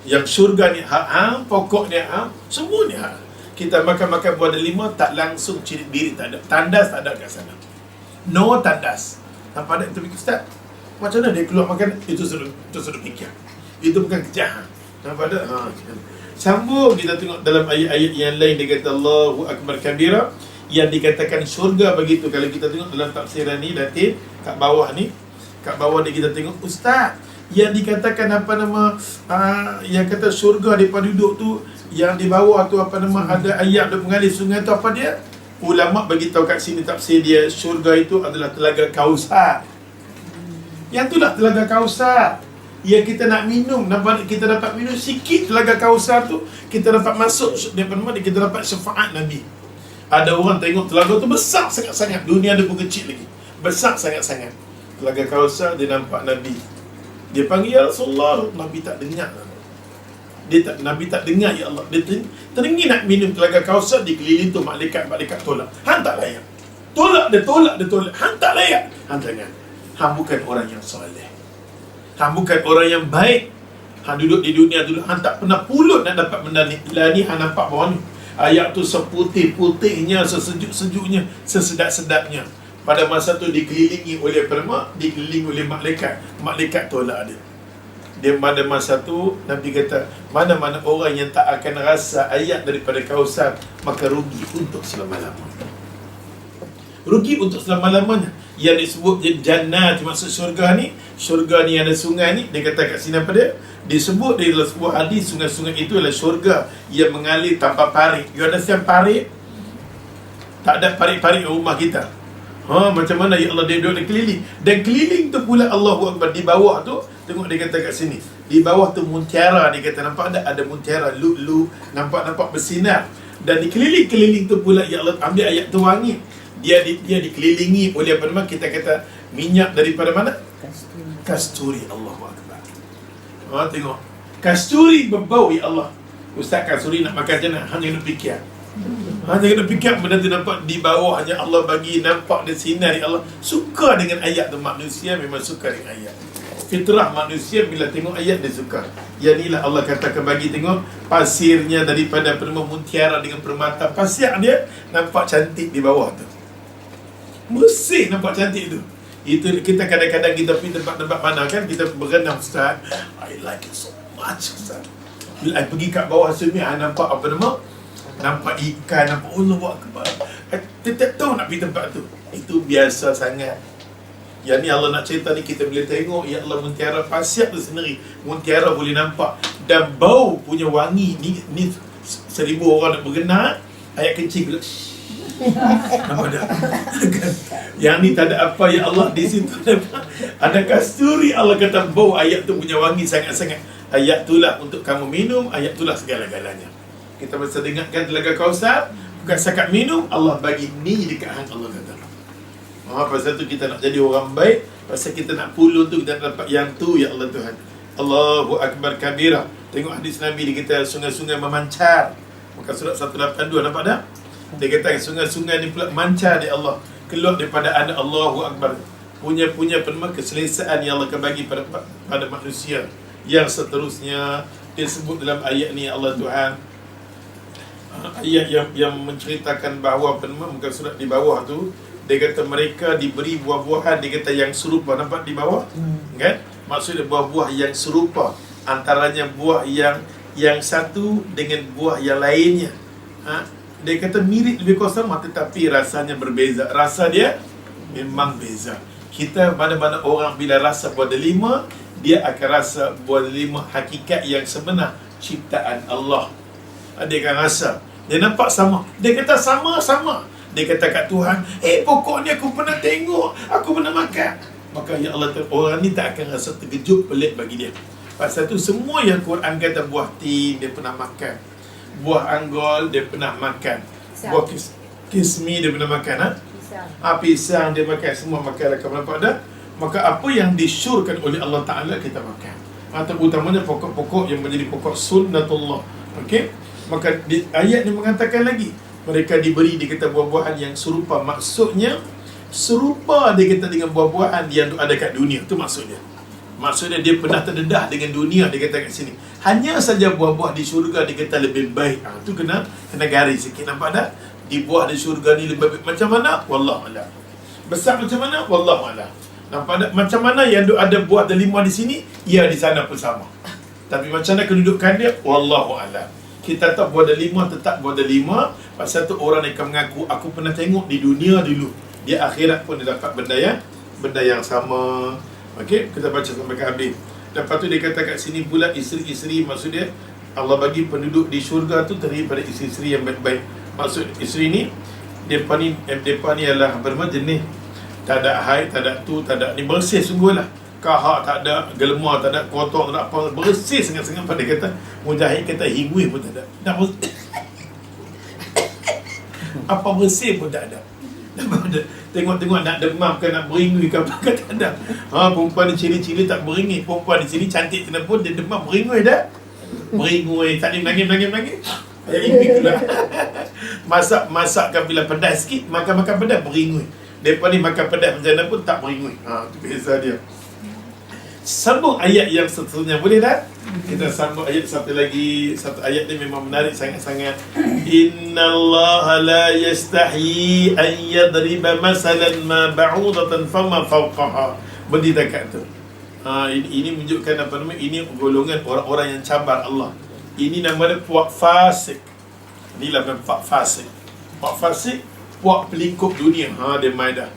Yang syurga ni hak hang, pokok ni hak, semua ni hak. kita makan buah delima, tak langsung cirit diri, tak ada tandas, tak ada kat sana. No tandas. Nampak tak? Itu fikir Ustaz, macam mana dia keluar makan? Itu sudah fikir. Itu bukan kejahat. Nampak tak? Sambung kita tengok dalam ayat-ayat yang lain, dia kata Allahu Akbar kabira, yang dikatakan syurga begitu. Kalau kita tengok dalam tafsiran ni, Datin, kat bawah ni, kat bawah ni kita tengok, Ustaz, yang dikatakan apa nama, yang kata syurga depan duduk tu, yang di bawah tu apa nama, ada ayat dia mengalir sungai tu, apa dia? Ulama bagi tahu kat sini tafsir dia, syurga itu adalah Telaga Kausar. Yang itulah Telaga Kausar yang kita nak minum. Nampak kita dapat minum sikit Telaga Kausar tu, kita dapat masuk depan mana, kita dapat syafaat Nabi. Ada orang tengok telaga tu besar sangat-sangat, dunia dia pun kecil lagi, besar sangat-sangat. Telaga Kausar, dia nampak Nabi. Dia panggil, ya Rasulullah. Nabi tak dengar. Nabi tak dengar, ya Allah. Dia teringin nak minum Telaga Kausar, dikeliling tu malaikat tolak. Han tak layak. Tolak. Han tak layak. Han jangan. Han bukan orang yang soleh. Han bukan orang yang baik. Han duduk di dunia dulu, Han tak pernah pulut nak dapat benda ni. Lah ni Han nampak bawah ni. Ayat tu seputih-putihnya, sesejuk-sejuknya, sesedap-sedapnya. Pada masa tu dikelilingi oleh permak, dikelilingi oleh malaikat. Malaikat tolak dia. Dia pada masa tu Nabi kata, mana-mana orang yang tak akan rasa ayat daripada Kausar, maka rugi untuk selama-lamanya. Rugi untuk selama-lamanya. Yang disebut jannah, maksud syurga ni ada sungai ni. Dia kata kat sini apa dia? Disebut dalam sebuah hadis, sungai-sungai itu adalah syurga yang mengalir tanpa parit. You understand parit? Tak ada parit-parit rumah kita. Macam mana ya Allah, dia duduk di keliling. Dan keliling tu pula Allahu Akbar. Di bawah tu, tengok dia kata kat sini, di bawah tu mutiara. Dia kata nampak ada mutiara, lu nampak bersinar. Dan di keliling-keliling tu pula ya Allah, ambil ayat tu wangi. Dia dikelilingi oleh apa nama, kita kata minyak daripada mana? Kasturi. Allahu Akbar. Tengok, kasturi berbau ya Allah. Ustaz, kasturi nak makan macam mana? Hanya nak fikir. Hanya kena fikir benda tu nampak di bawah, hanya Allah bagi nampak dia sinar ya Allah. Suka dengan ayat tu, manusia memang suka dengan ayat. Fitrah manusia bila tengok ayat dia suka. Yang inilah Allah katakan bagi tengok pasirnya daripada permata mutiara dengan permata. Pasir dia nampak cantik di bawah tu. Bersih, nampak cantik tu. Itu kita kadang-kadang kita pergi tempat-tempat mana kan, kita berenang, Ustaz, I like it so much, Ustaz. Bila I pergi kat bawah sini, I nampak apa nama, nampak ikan, nampak Allah Akbar. Tetap tahu nak pergi tempat tu. Itu biasa sangat. Yang ni Allah nak cerita ni, kita boleh tengok ya Allah, mutiara pasir tu sendiri, mutiara boleh nampak. Dan bau punya wangi ni 1000 orang nak berenang, ayat kecil pula. Nampak tak? Yang ni tak ada apa ya Allah, di situ ada kasturi. Allah kata bau ayat tu punya wangi sangat-sangat. Ayat itulah untuk kamu minum, ayat itulah segala-galanya. Kita mesti dengarkan Telaga Kausar, bukan sekat minum, Allah bagi ni dekat hang, Allah kata. Pasal tu kita nak jadi orang baik, pasal kita nak pulun tu, kita nak dapat yang tu ya Allah Tuhan. Allahu Akbar kabira. Tengok hadis Nabi, dia kata sungai-sungai memancar. Maka surat 182, nampak tak? Dia kata sungai-sungai ni pula mancar di Allah, keluar daripada anak Allahu Akbar. Punya penuh keselesaan yang Allah akan bagi pada manusia. Yang seterusnya disebut dalam ayat ni Allah Tuhan, ayat yang menceritakan bahawa muka surat di bawah tu, dia kata mereka diberi buah-buahan, dia kata yang serupa. Nampak di bawah? Kan? Maksudnya buah-buah yang serupa, antaranya buah yang satu dengan buah yang lainnya. Dia kata mirip lebih kurang sama, tetapi rasanya berbeza. Rasa dia memang beza. Kita mana-mana orang bila rasa buah delima, dia akan rasa buah delima hakikat yang sebenar, ciptaan Allah. Dia akan rasa, dia nampak sama. Dia kata sama-sama. Dia kata kat Tuhan, pokok ni aku pernah tengok, aku pernah makan. Maka ya Allah, orang ni tak akan rasa terkejut, pelik bagi dia. Pasal tu semua yang Quran kata, buah tin dia pernah makan, buah anggol dia pernah makan, buah kismi dia pernah makan, pisang dia makan, semua makan. Nampak dah? Maka apa yang disyurkan oleh Allah Ta'ala kita makan. Terutamanya pokok-pokok yang menjadi pokok sunnatullah. Okey? Maka ayat ni mengatakan lagi, mereka diberi, dia kata buah-buahan yang serupa. Maksudnya serupa, dia kata dengan buah-buahan yang ada kat dunia. Itu maksudnya. Maksudnya dia pernah terdedah dengan dunia, dia kata kat sini. Hanya saja buah-buah di syurga dia kata lebih baik. Tu kena garis sikit, nampak tak? Di buah di syurga ni lebih baik macam mana? Wallahu a'lam. Besar macam mana? Wallahu a'lam. Nampak tak? Macam mana yang ada buah delima di sini, ya di sana pun sama. Tapi macam mana kedudukan dia? Wallahu a'lam. Kita tahu buah delima tetap buah delima. Pasal tu orang akan mengaku, aku pernah tengok di dunia dulu, di akhirat pun dia dapat benda yang sama. Okey, kita baca sampai ke habis. Lepas tu dia kata kat sini pula isteri-isteri, maksud dia Allah bagi penduduk di syurga tu terdiri pada isteri-isteri yang baik-baik. Maksud isteri ni depa ni adalah bermacam jenis tak ada haid, tak ada tu, tak ada ni, bersih sungguhlah. Kahak tak ada, gelma tak ada, kotor tak ada apa, bersih sangat-sangat. Pada kata Mujahid kata hingui pun tak ada. Apa bersih pun tak ada. Tengok-tengok nak demam ke nak beringui ke apa ke, tak ada. Perempuan ni ciri-ciri tak beringui. Perempuan di sini cantik kena pun dia demam beringui dah. Beringui, tak ada nangis. Ayat ini pula. Masakkan bila pedas sikit, makan pedas beringui. Depa ni makan pedas macam mana pun tak beringui. Tu beza dia. Sambung ayat yang seterusnya, boleh tak? Kita sambung ayat satu lagi. Satu ayat ni memang menarik sangat-sangat. Innallaha la yastahi an yadriba masalan ma ba'udatan fama fawqaha. Benda dekat tu. Ini menunjukkan apa nama? Ini golongan orang-orang yang cabar Allah. Ini nama dia puak fasik. Inilah puak fasik. Puak fasik, puak pelikup dunia. Dia main dah.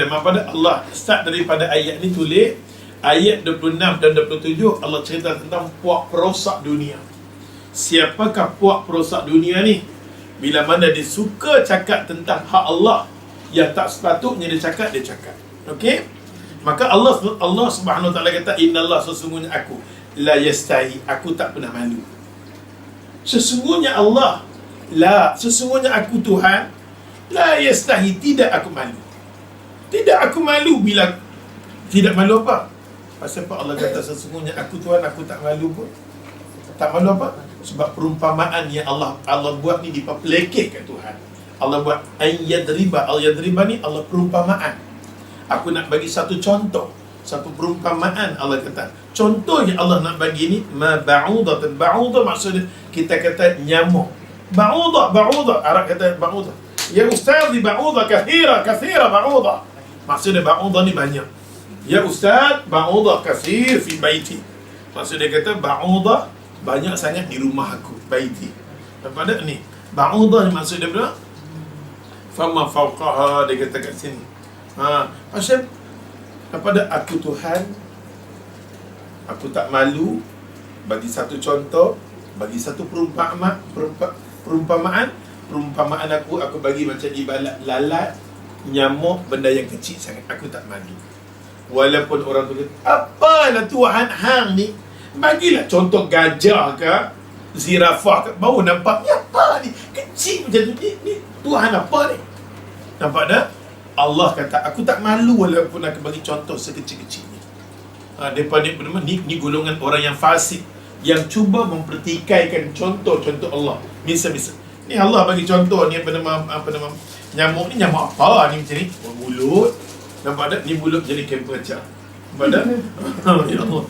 Apa dah? Allah start daripada ayat ni tulis ayat 26 dan 27, Allah cerita tentang puak perosak dunia. Siapakah puak perosak dunia ni? Bila mana dia suka cakap tentang hak Allah yang tak sepatutnya dia cakap. Okey? Maka Allah Subhanahu Wa Taala kata, innallah, sesungguhnya aku la yastahi, aku tak pernah malu. Sesungguhnya Allah, sesungguhnya aku Tuhan, la yastahi, tidak aku malu. Tidak aku malu. Bila tidak malu apa? Pasal apa Allah kata sesungguhnya aku Tuhan, aku tak malu pun? Tak malu apa? Sebab perumpamaan yang Allah buat ni dipelekeh kat Tuhan. Allah buat al-yadriba ni Allah perumpamaan. Aku nak bagi satu contoh, satu perumpamaan. Allah kata contoh yang Allah nak bagi ni ma ba'udatan. Ba'udah maksudnya kita kata nyamuk. Ba'udah Arab kata ba'udah. Ya ustaz, di ba'udah kathira ba'udah. Maksudnya ba'udah ni banyak. Ya ustaz, ba'udah kathir fi baiti. Maksudnya kata ba'udah banyak sangat di rumah aku, baiti. Apa dah ni? Ba'udah ni maksud dia berapa? Fama fawqaha, dia kata kat sini. Pasal apa dah? Aku Tuhan, aku tak malu. Bagi satu contoh, bagi satu perumpamaan aku bagi macam ibarat lalat, nyamuk, benda yang kecil sangat. Aku tak malu. Walaupun orang tu kata, apalah Tuhan hang ni, bagilah contoh gajah ke, zirafah ke, baru nampak ni apa ni, kecil macam tu ni Tuhan apa ni? Nampak tak? Allah kata aku tak malu walaupun aku bagi contoh sekecil-kecilnya. Ni golongan orang yang fasik, yang cuba mempertikaikan contoh-contoh Allah. Misal ni Allah bagi contoh ni apa nama nyamuk ni, nyamuk apa ni macam ni, mulut. Nampak tak? Ni mulut jadi temperature. Nampak tak? Ya Allah.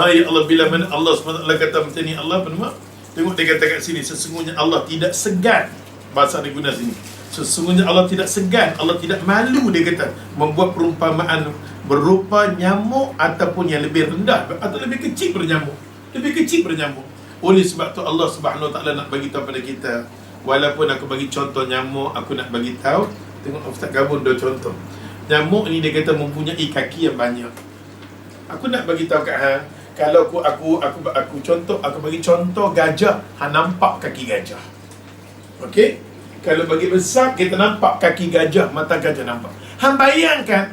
Ya Allah, bila mana Allah SWT kata macam ni, Allah apa? Tengok dia kata kat sini, sesungguhnya Allah tidak segan. Bahasa dia guna sini. Sesungguhnya Allah tidak segan, Allah tidak malu, dia kata, membuat perumpamaan berupa nyamuk ataupun yang lebih rendah atau lebih kecil daripada nyamuk. Oleh sebab tu Allah Subhanahu Wa Taala nak bagi tahu pada kita, walaupun aku bagi contoh nyamuk, aku nak bagi tahu. Tengok Ustaz gabung dua contoh. Nyamuk ni dia kata mempunyai kaki yang banyak. Aku nak bagi tahu kat hang, kalau aku contoh, aku bagi contoh gajah, hang nampak kaki gajah. Okey? Kalau bagi besar kita nampak kaki gajah, mata gajah nampak. Hang bayangkan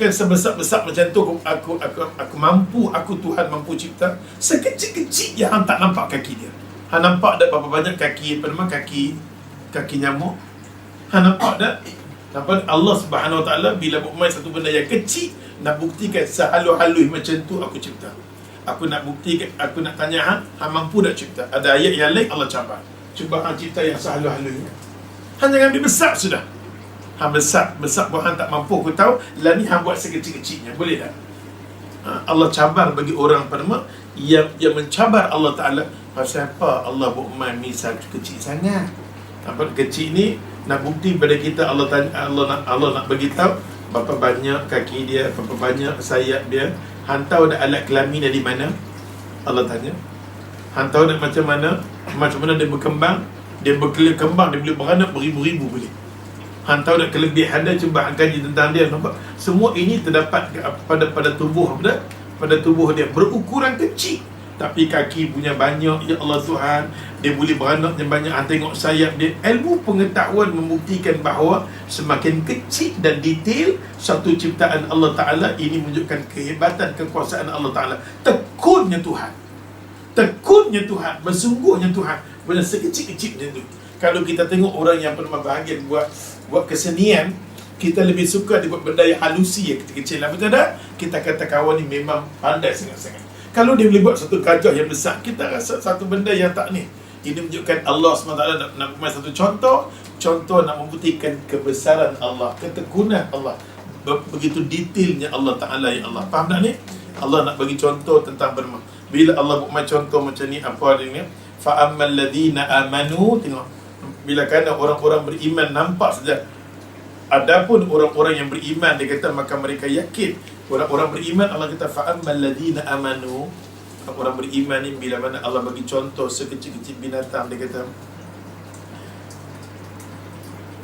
sebesar-besar macam tu aku mampu, aku Tuhan mampu cipta. Sekecil-kecil je hang tak nampak kaki dia. Hang nampak tak berapa banyak kaki nyamuk? Hang nampak tak? Nampak Allah Subhanahu Wa Taala bila bermain satu benda yang kecil, nak buktikan sehalus-halus macam tu aku cipta. Aku nak buktikan, aku nak tanya hang mampu tak cipta? Ada ayat yang lain Allah cabar. Cuba hang cipta yang sehalus-halusnya. Hang jangan ambil besar sudah. Hang besar pun hang tak mampu, aku tahu. Lah ni hang buat sekecil-kecilnya, boleh tak? Allah cabar bagi orang pertama yang mencabar Allah Ta'ala. Pasal apa Allah buat main misal kecil sangat? Apa kecil ni nak bukti pada kita. Allah nak bagi tahu berapa banyak kaki dia, berapa banyak sayap dia. Hang tahu dah alat kelamin dari mana? Allah tanya. Hang tahu dah macam mana dia berkembang? Dia berkembang, dia boleh beranak beribu-ribu boleh. Hang tahu dah kelebihan dia, cuba hang kaji tentang dia, nampak? Semua ini terdapat pada tubuh pada tubuh dia, berukuran kecil. Tapi kaki punya banyak, ya Allah Tuhan. Dia boleh beranak yang banyak. Hang tengok sayap dia. Ilmu pengetahuan membuktikan bahawa semakin kecil dan detail satu ciptaan Allah Ta'ala, ini menunjukkan kehebatan, kekuasaan Allah Ta'ala. Tekunnya Tuhan, bersungguhnya Tuhan. Benda sekecil-kecil macam tu. Kalau kita tengok orang yang pernah bahagian buat kesenian, kita lebih suka dia buat benda yang halusi, yang kecil-kecil lah. Betul tak? Kita kata kawan ni memang pandai sangat-sangat. Kalau dia boleh buat satu gajah yang besar, kita rasa satu benda yang tak ni. Ini menunjukkan Allah SWT nak buat satu contoh nak membuktikan kebesaran Allah, ketekunan Allah. Begitu detailnya Allah Ta'ala, ya Allah. Faham tak ni? Allah nak bagi contoh tentang berma. Bila Allah buat contoh macam ni, apa dia ni? Fa'ammal ladhina amanu, tengok. Bila kena orang-orang beriman nampak saja. Adapun orang-orang yang beriman, dia kata maka mereka yakin. Orang-orang beriman, Allah kata fa'ammal ladhina amanu. Orang beriman ni bila mana Allah bagi contoh sekecil-kecil binatang, dia kata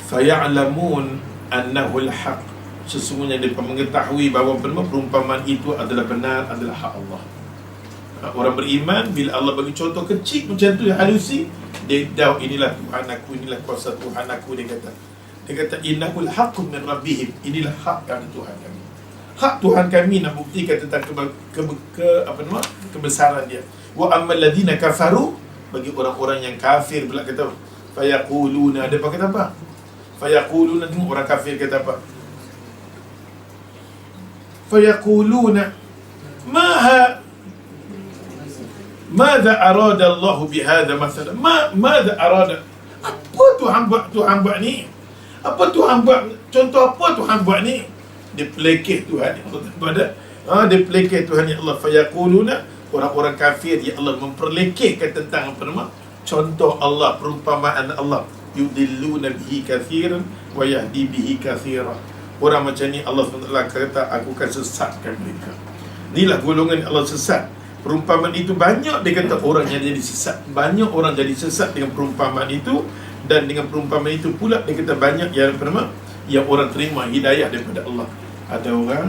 faya'lamun annahu al-haq. Sesungguhnya mereka mengetahui bahawa perumpamaan itu adalah benar, adalah hak Allah. Orang beriman bila Allah bagi contoh kecil macam tu yang halusi, dia tahu inilah Tuhan aku, inilah kuasa Tuhan aku. Dia kata innahul haqqu min rabbihim. Inilah hak dari Tuhan kami. Hak Tuhan kami nak buktikan tentang kebesaran dia. Wa ammal ladina kafaru, bagi orang-orang yang kafir pula kata fayaquluna, dia kata apa? Fayaquluna, tengok orang kafir kata apa? Fayaquluna Mada arada Allah bihadha mathalan. Mada arada? Apa Tuhan buat ni? Apa Tuhan buat? Contoh apa Tuhan buat ni? Dia pelekeh Tuhan, ya Allah. Dia pelekeh Tuhan, ya Allah. Fayaquluna, orang-orang kafir, ya Allah, memperlekehkan tentang apa nama? Contoh Allah, perumpamaan Allah. Yudilluna bihi kathiran wa yahdi bihi kathira. Orang macam ni Allah SWT kata, aku akan sesatkan mereka. Inilah golongan Allah sesat. Perumpamaan itu banyak, dia kata orang yang jadi sesat. Banyak orang jadi sesat dengan perumpamaan itu. Dan dengan perumpamaan itu pula, dia kata banyak yang orang terima hidayah daripada Allah. Ada orang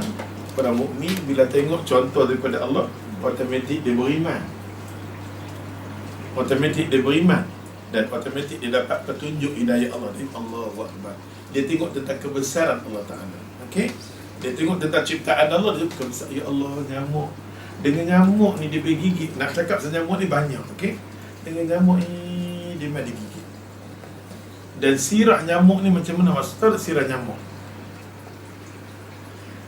mukmin bila tengok contoh daripada Allah, automatik dia beriman. Dan automatik dia dapat petunjuk hidayah Allah. Allahu Akbar. Dia tengok tentang kebesaran Allah Ta'ala. Okey? Dia tengok tentang ciptaan Allah, dia kebesaran. Ya Allah, nyamuk. Dengan nyamuk ni dia pergi gigit. Nak cakap pasal nyamuk ni banyak, okey? Dengan nyamuk ni dia main digigit. Dan sirah nyamuk ni macam mana? Maksudnya sirah nyamuk.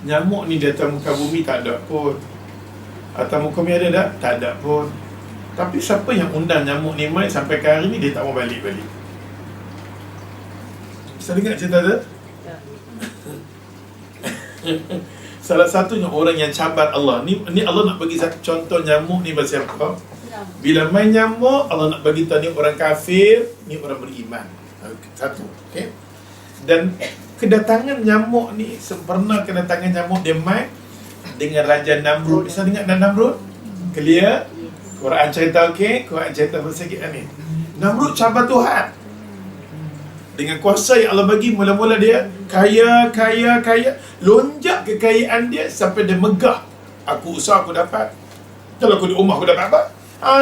Nyamuk ni di atas muka bumi tak ada pun. Atas muka bumi ada tak? Tak ada pun. Tapi siapa yang undang nyamuk ni mai sampai ke hari ni dia tak mau balik-balik. Bisa dengar cerita tu? Salah satunya orang yang cabar Allah. Ni Allah nak bagi satu contoh nyamuk ni pasal apa? Bila main nyamuk, Allah nak bagi tahu ni orang kafir, ni orang beriman. Satu, okey. Dan kedatangan nyamuk ni, sempurna kedatangan nyamuk dia main dengan Raja Namrud. Bisa dengar Namrud? Clear? Quran cerita, okey? Quran cerita bersikit ni. Namrud cabar Tuhan. Dengan kuasa yang Allah bagi, mula-mula dia kaya. Lonjak kekayaan dia sampai dia megah. Aku usaha aku dapat. Kalau aku di rumah aku dapat apa?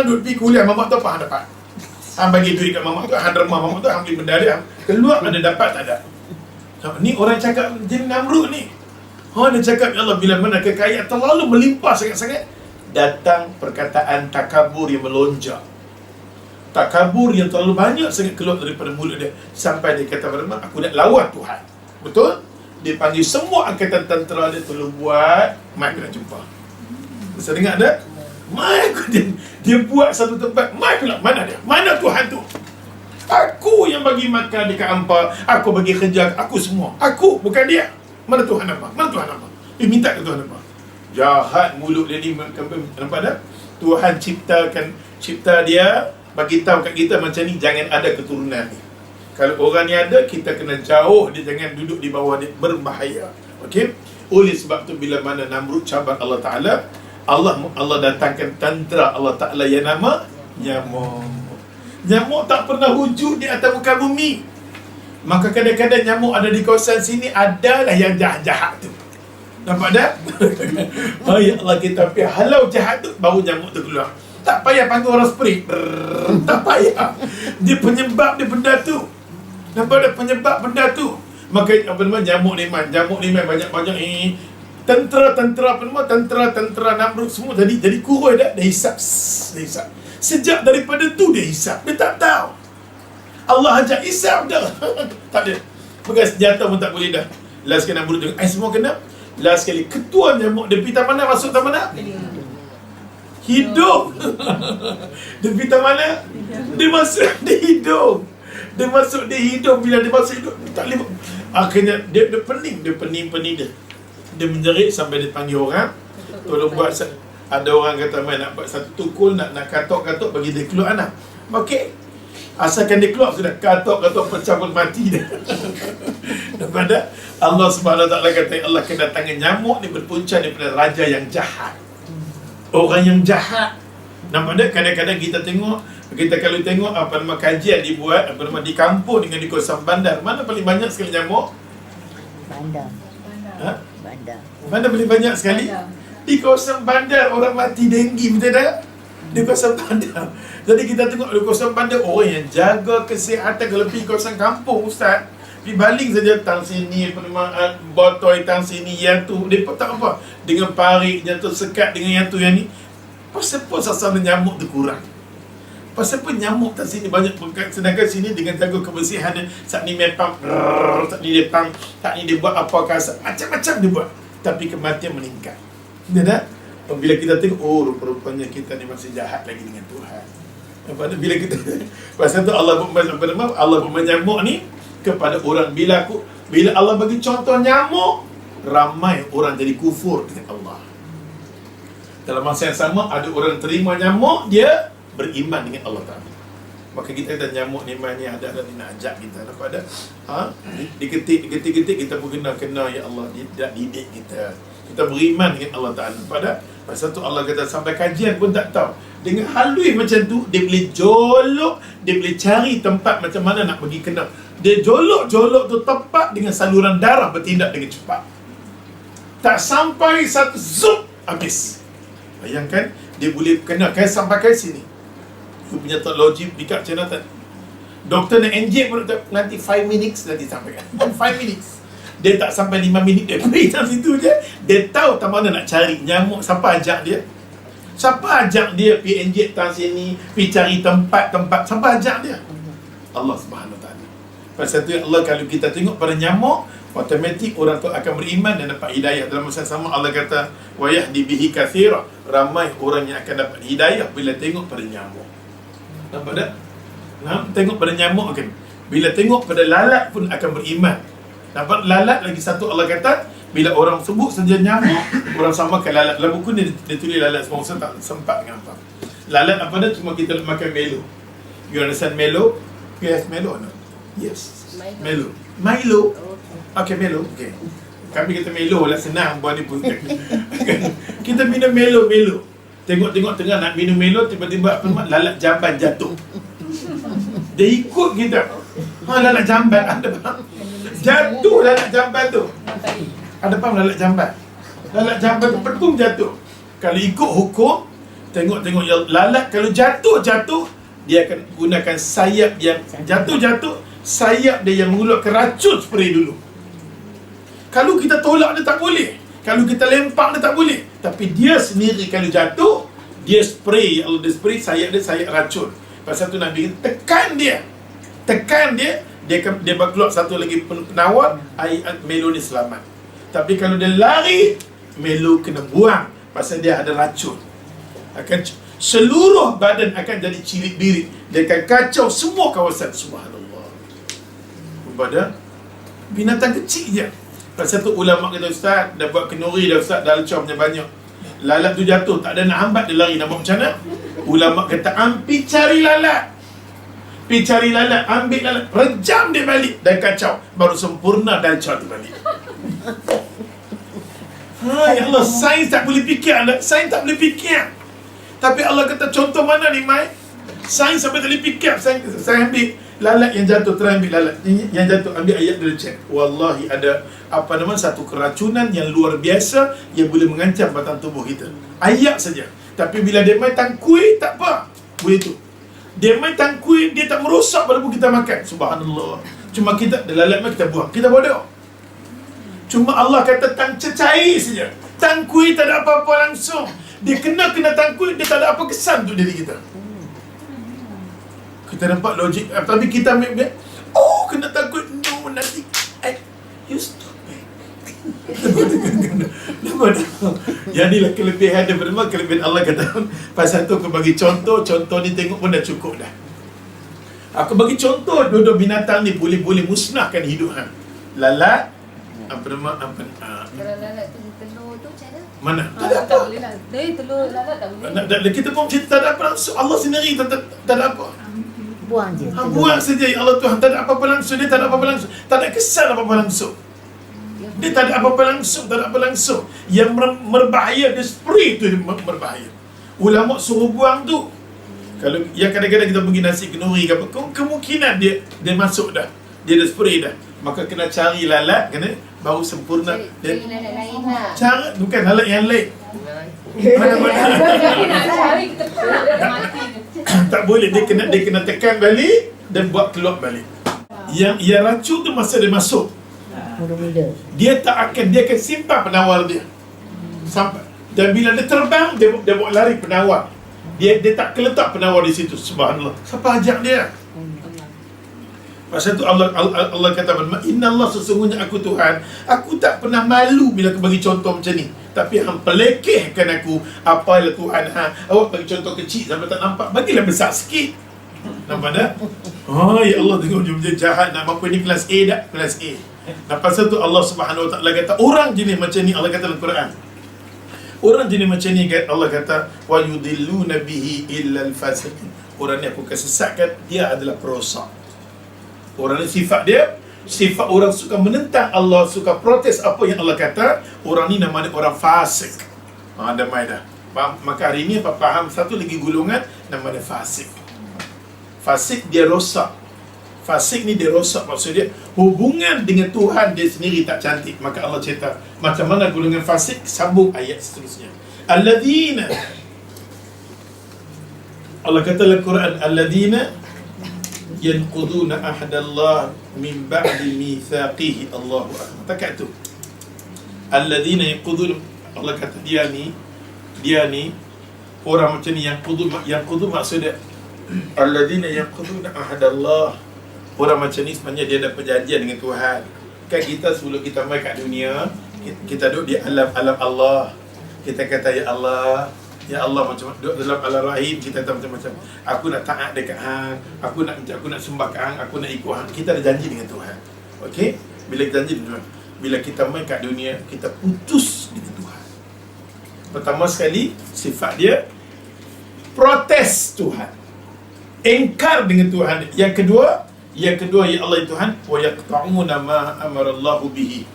Duduk pergi kuliah mamak tu apa hang dapat? Hang bagi duit kat mamak tu, hang derma mamak tu, hang beli benda dia. Keluar ada dapat tak ada. Ni orang cakap jadi Namrud ni. Dia cakap ya Allah, bila mana kekayaan terlalu melimpah sangat-sangat, datang perkataan takabur yang melonjak. Takabur yang terlalu banyak sangat keluar daripada mulut dia, sampai dia kata pada mak, aku nak lawan Tuhan. Betul? Dia panggil semua angkatan tentera dia, tolong buat mai aku nak jumpa. Bisa dengar tak? Mai aku dia buat satu tempat, mai pula mana dia? Mana Tuhan tu? Aku yang bagi makan dekat hampa, aku bagi kerja, aku semua. Aku, bukan dia. Mana Tuhan apa? Mana Tuhan apa? Dia minta ke Tuhan apa? Jahat mulut dia ni. Nampak tak? Tuhan cipta dia, bagi tahu kat kita macam ni, jangan ada keturunan ni. Kalau orang ni ada, kita kena jauh dia, jangan duduk di bawah dia, berbahaya. Okey? Oleh sebab tu bila mana Namrud cabar Allah Ta'ala, Allah datangkan tentera Allah Ta'ala yang nama nyamuk. Nyamuk tak pernah wujud di atas muka bumi. Maka kadang-kadang nyamuk ada di kawasan sini, adalah yang jahat-jahat tu. Nampak tak? Ya Allah, kita pergi halau jahat tu, baru nyamuk tu keluar. Tak payah panggil orang spray. Tak payah. Dia penyebab dia benda tu. Nampak tak penyebab benda tu? Maka apa nama nyamuk ni banyak-banyak ni. Tentera Namrud semua jadi kurus dah. Dia hisap. Sejak daripada tu dia hisap. Dia tak tahu. Allah ajak hisap dah. Tak ada. Pegang senjata pun tak boleh dah. Last sekali Namrud tengok, semua kena. Last sekali ketua nyamuk dia pergi tak mana, masuk tak mana? Hidup. Dia pergi tak mana? Dia masuk di hidung. Dia masuk di hidung. Bila dia masuk hidung, tak boleh. Akhirnya dia pening dia. Dia menjerit sampai dia panggil orang. Tolong buat, ada orang kata main nak buat satu tukul, nak katok-katok bagi dia keluar anak. Okey. Asalkan dia keluar sudah, katok-katok pecah pun mati dah. Daripada Allah Subhanahu Wa Taala kata Allah kedatangan nyamuk ni berpunca daripada raja yang jahat. Orang yang jahat. Nampak tak? Kadang-kadang kita kalau tengok apa nama kajian dibuat apa nama di kampung dengan di kawasan bandar, mana paling banyak sekali nyamuk? Bandar. Ha? Bandar. Mana paling banyak sekali? Di kawasan bandar orang mati denggi, betul tak? Di kawasan bandar. Jadi kita tengok di kawasan bandar orang yang jaga kesihatan. Kalau pergi kawasan kampung ustaz, pergi baling saja tang sini penerimaan botol tang sini yang tu, depa tak apa dengan parik yang tu sekat dengan yang tu yang ni. Pasal apa sasana nyamuk tu kurang? Pasal apa nyamuk tak sini banyak, sedangkan sini dengan jaga kebersihan dia, saat ni mepam, saat ni dia pam, saat ni dia buat apa kasar, macam-macam dia buat, tapi kematian meningkat. Betul tak? Bila kita tengok, rupa-rupanya kita ni masih jahat lagi dengan Tuhan. Bila kita pasal tu Allah nyamuk ni kepada orang. Bila Allah bagi contoh nyamuk, ramai orang jadi kufur dengan Allah. Dalam masa yang sama ada orang terima nyamuk, dia beriman dengan Allah Ta'ala. Maka kita kata nyamuk ni mana ada ni nak ajak kita pada diketik kita pun kena ya Allah, dia didik kita beriman dengan Allah Ta'ala. Pada pasal tu Allah kata sampai kajian pun tak tahu. Dengan halus macam tu, dia boleh jolok, dia boleh cari tempat macam mana nak pergi kena. Dia jolok tu tepat dengan saluran darah bertindak dengan cepat. Tak sampai satu zoom habis. Bayangkan dia boleh kena sampai ke sini. You punya teknologi dekat macam mana? Doktor nak inject pun nanti 5 minutes nanti sampai kan. 5 minutes. Dia tak sampai 5 minit dia pergi dalam situ je. Dia tahu tak mana nak cari nyamuk. Siapa ajak dia? Siapa ajak dia pergi inject tang sini, pergi cari tempat-tempat? Siapa ajak dia? Allah Subhanahu Wa Taala. Pasal tu Allah, kalau kita tengok pada nyamuk, automatik orang tu akan beriman dan dapat hidayah. Dalam masa sama Allah kata wa yahdi bihi katsira, ramai orang yang akan dapat hidayah bila tengok pada nyamuk. Nampak tak? Tengok pada nyamuk kan. Bila tengok pada lalat pun akan beriman. Nampak lalat lagi satu Allah kata bila orang sebut saja nyamuk, orang samakan lalat. Dalam buku ni dia tulis lalat, semua orang tak sempat dengan apa. Lalat apa dah, cuma kita makan melo. You understand melo? Yes, melo or not? Yes. Melo. Milo. Okay, melo. Okay. Kami kata melo lah, senang buat ni pun. Kita minum melo. Tengok tengah nak minum melo, tiba-tiba apa nama lalat jamban jatuh. Dia ikut kita. Lalat jamban ada faham? Jatuh lalat jamban tu. Ada faham lalat jamban? Lalat jamban tu petung jatuh. Kalau ikut hukum, tengok lalat kalau jatuh, dia akan gunakan sayap yang jatuh, sayap dia yang mengeluarkan racun spray dulu. Kalau kita tolak dia tak boleh. Kalau kita lempak dia tak boleh. Tapi dia sendiri kalau jatuh, dia spray, Allah dia spray sayap dia, sayap racun. Pasal tu Nabi tekan dia, dia akan keluar satu lagi penawar, air melo ni selamat. Tapi kalau dia lari, melo kena buang pasal dia ada racun. Akan seluruh badan akan jadi cirit-birit. Dia akan kacau semua kawasan. Subhanallah. Pada binatang kecil je. Pasal tu ulama kata, ustaz dah buat kenduri dah ustaz, dah lecah punya banyak. Lalat tu jatuh, tak ada nak hambat, dia lari. Nak buat macam mana? Ulama kata, ambil cari lalat. Pergi cari lalat, ambil lalat, rejam dia balik, dan kacau. Baru sempurna danca tu balik. Ya Allah, sains tak boleh fikir. Sains tak boleh fikir. Tapi Allah kata, contoh mana ni, Mai? Sains sampai tak boleh fikir. Saya ambil lalat yang jatuh, try ambil lalat yang jatuh, ambil ayat dia cek. Wallahi ada satu keracunan yang luar biasa yang boleh mengancam batang tubuh kita. Ayat saja. Tapi bila dia main tangkui, tak apa. Boleh tu. Dia main tangkui, dia tak merosak walaupun kita makan. Subhanallah. Cuma kita, lalat main kita buang. Kita bodoh. Cuma Allah kata cecair saja. Tangkui tak ada apa-apa langsung. Dia kena tangkui, dia tak ada apa kesan untuk diri kita. Kita nampak logik. Tapi kita ambil, oh kena tangkui. No, nanti you stop it. Yang inilah kelebihan daripada kelebihan Allah kata. Pasal tu aku bagi contoh ni tengok pun dah cukup dah. Aku bagi contoh dua-dua binatang ni boleh musnahkan hidup hang. Lalat, Kalau lalat tu telur tu macam mana? mana? Tak boleh lah. Telur lalat tak boleh. Kita pun cerita tak ada apa langsung. Allah sendiri tak ada apa. Buang je. Buang saja Allah Tuhan, tak ada apa-apa langsung. Dia tak ada apa-apa langsung. Tak ada kesan apa-apa langsung. Dia tak ada apa-apa langsung, tak ada apa langsung. Yang berbahaya, dia spray tu dia berbahaya. Ulama suruh buang tu. Kalau yang kadang-kadang kita pergi nasi kenduri ke apa, kemungkinan dia masuk dah. Dia dah spray dah. Maka kena cari lalat, kena baru sempurna. Cari lalat lain lah. Cara bukan lalat yang lain. Mana-mana. Tapi nak cari kita mati. Tak boleh, dia kena tekan balik dan buat keluar balik. Yang racun tu masa dia masuk, Mula-mula. dia akan simpan penawar dia sampai, dan bila dia terbang, dia buat lari penawar. Dia tak keletak penawar di situ. Subhanallah. Siapa ajak dia? Pasal tu Allah kata, Inna Allah, sesungguhnya aku Tuhan, aku tak pernah malu bila aku bagi contoh macam ni. Tapi hang pelekehkan aku. Apalah Tuhan, awak bagi contoh kecil sampai tak nampak, bagilah besar sikit. Nampak tak? Oh ya Allah, tengok dia jahat. Nak apa ni, kelas A dah? Kelas A. Dan pasal tu Allah Subhanahu Wa Ta'ala kata, orang jenis macam ni, Allah kata dalam Quran, orang jenis macam ni, Allah kata, wa yudilluna bihi illal fasiqin. Orang ni aku kesesatkan, dia adalah perosak. Orang ni sifat orang suka menentang Allah, suka protes apa yang Allah kata. Orang ni nama dia orang fasik. Ada mai dah. Maka hari ni apa faham satu lagi golongan nama dia fasik. Fasik dia rosak. Fasik ni dia rosak, maksud dia hubungan dengan Tuhan dia sendiri tak cantik. Maka Allah cerita macam mana golongan fasik. Sambung ayat seterusnya. Alladzina, Allah kata dalam Quran, alladzina yanquduna ahdallah min ba'di mithaqihi. Allahu akbar. Takat tu. Alladzina yanqudun, Allah kata dia ni orang macam ni, yang kudu maksud dia alladzina yanquduna ahdallah. Orang macam ni sebenarnya dia ada perjanjian dengan Tuhan. Kan kita sebelum kita mai kat dunia, kita duduk di alam Allah. Kita kata ya Allah, macam duduk dalam alam rahim, kita kata macam-macam. Aku nak taat dekat hang, aku nak sembah kat hang, aku nak ikut hang. Kita ada janji dengan Tuhan. Okey? Bila kita janji dengan Tuhan, bila kita mai kat dunia, kita putus dengan Tuhan. Pertama sekali, sifat dia protes Tuhan, engkar dengan Tuhan. Yang kedua, ya Allah Tuhan, wa yaqta'una ma amarallahu bihi.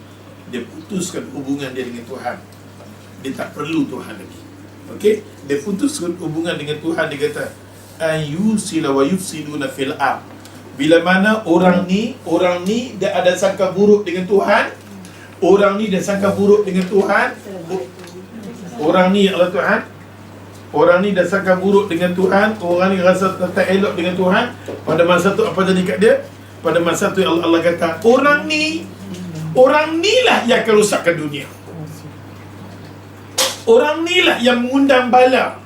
Dia putuskan hubungan dia dengan Tuhan. Dia tak perlu Tuhan lagi. Okey, dia putuskan hubungan dengan Tuhan. Dia kata ayyusila wa yufsiduna fil ard. Bila mana orang ni dia ada sangka buruk dengan Tuhan. Orang ni dia sangka buruk dengan Tuhan. Orang ni Allah Tuhan, orang ni dah sangka buruk dengan Tuhan. Orang ni rasa tak elok dengan Tuhan. Pada masa tu apa jadi kat dia? Pada masa tu Allah kata, orang ni lah yang akan rosakkan dunia. Orang ni lah yang mengundang bala.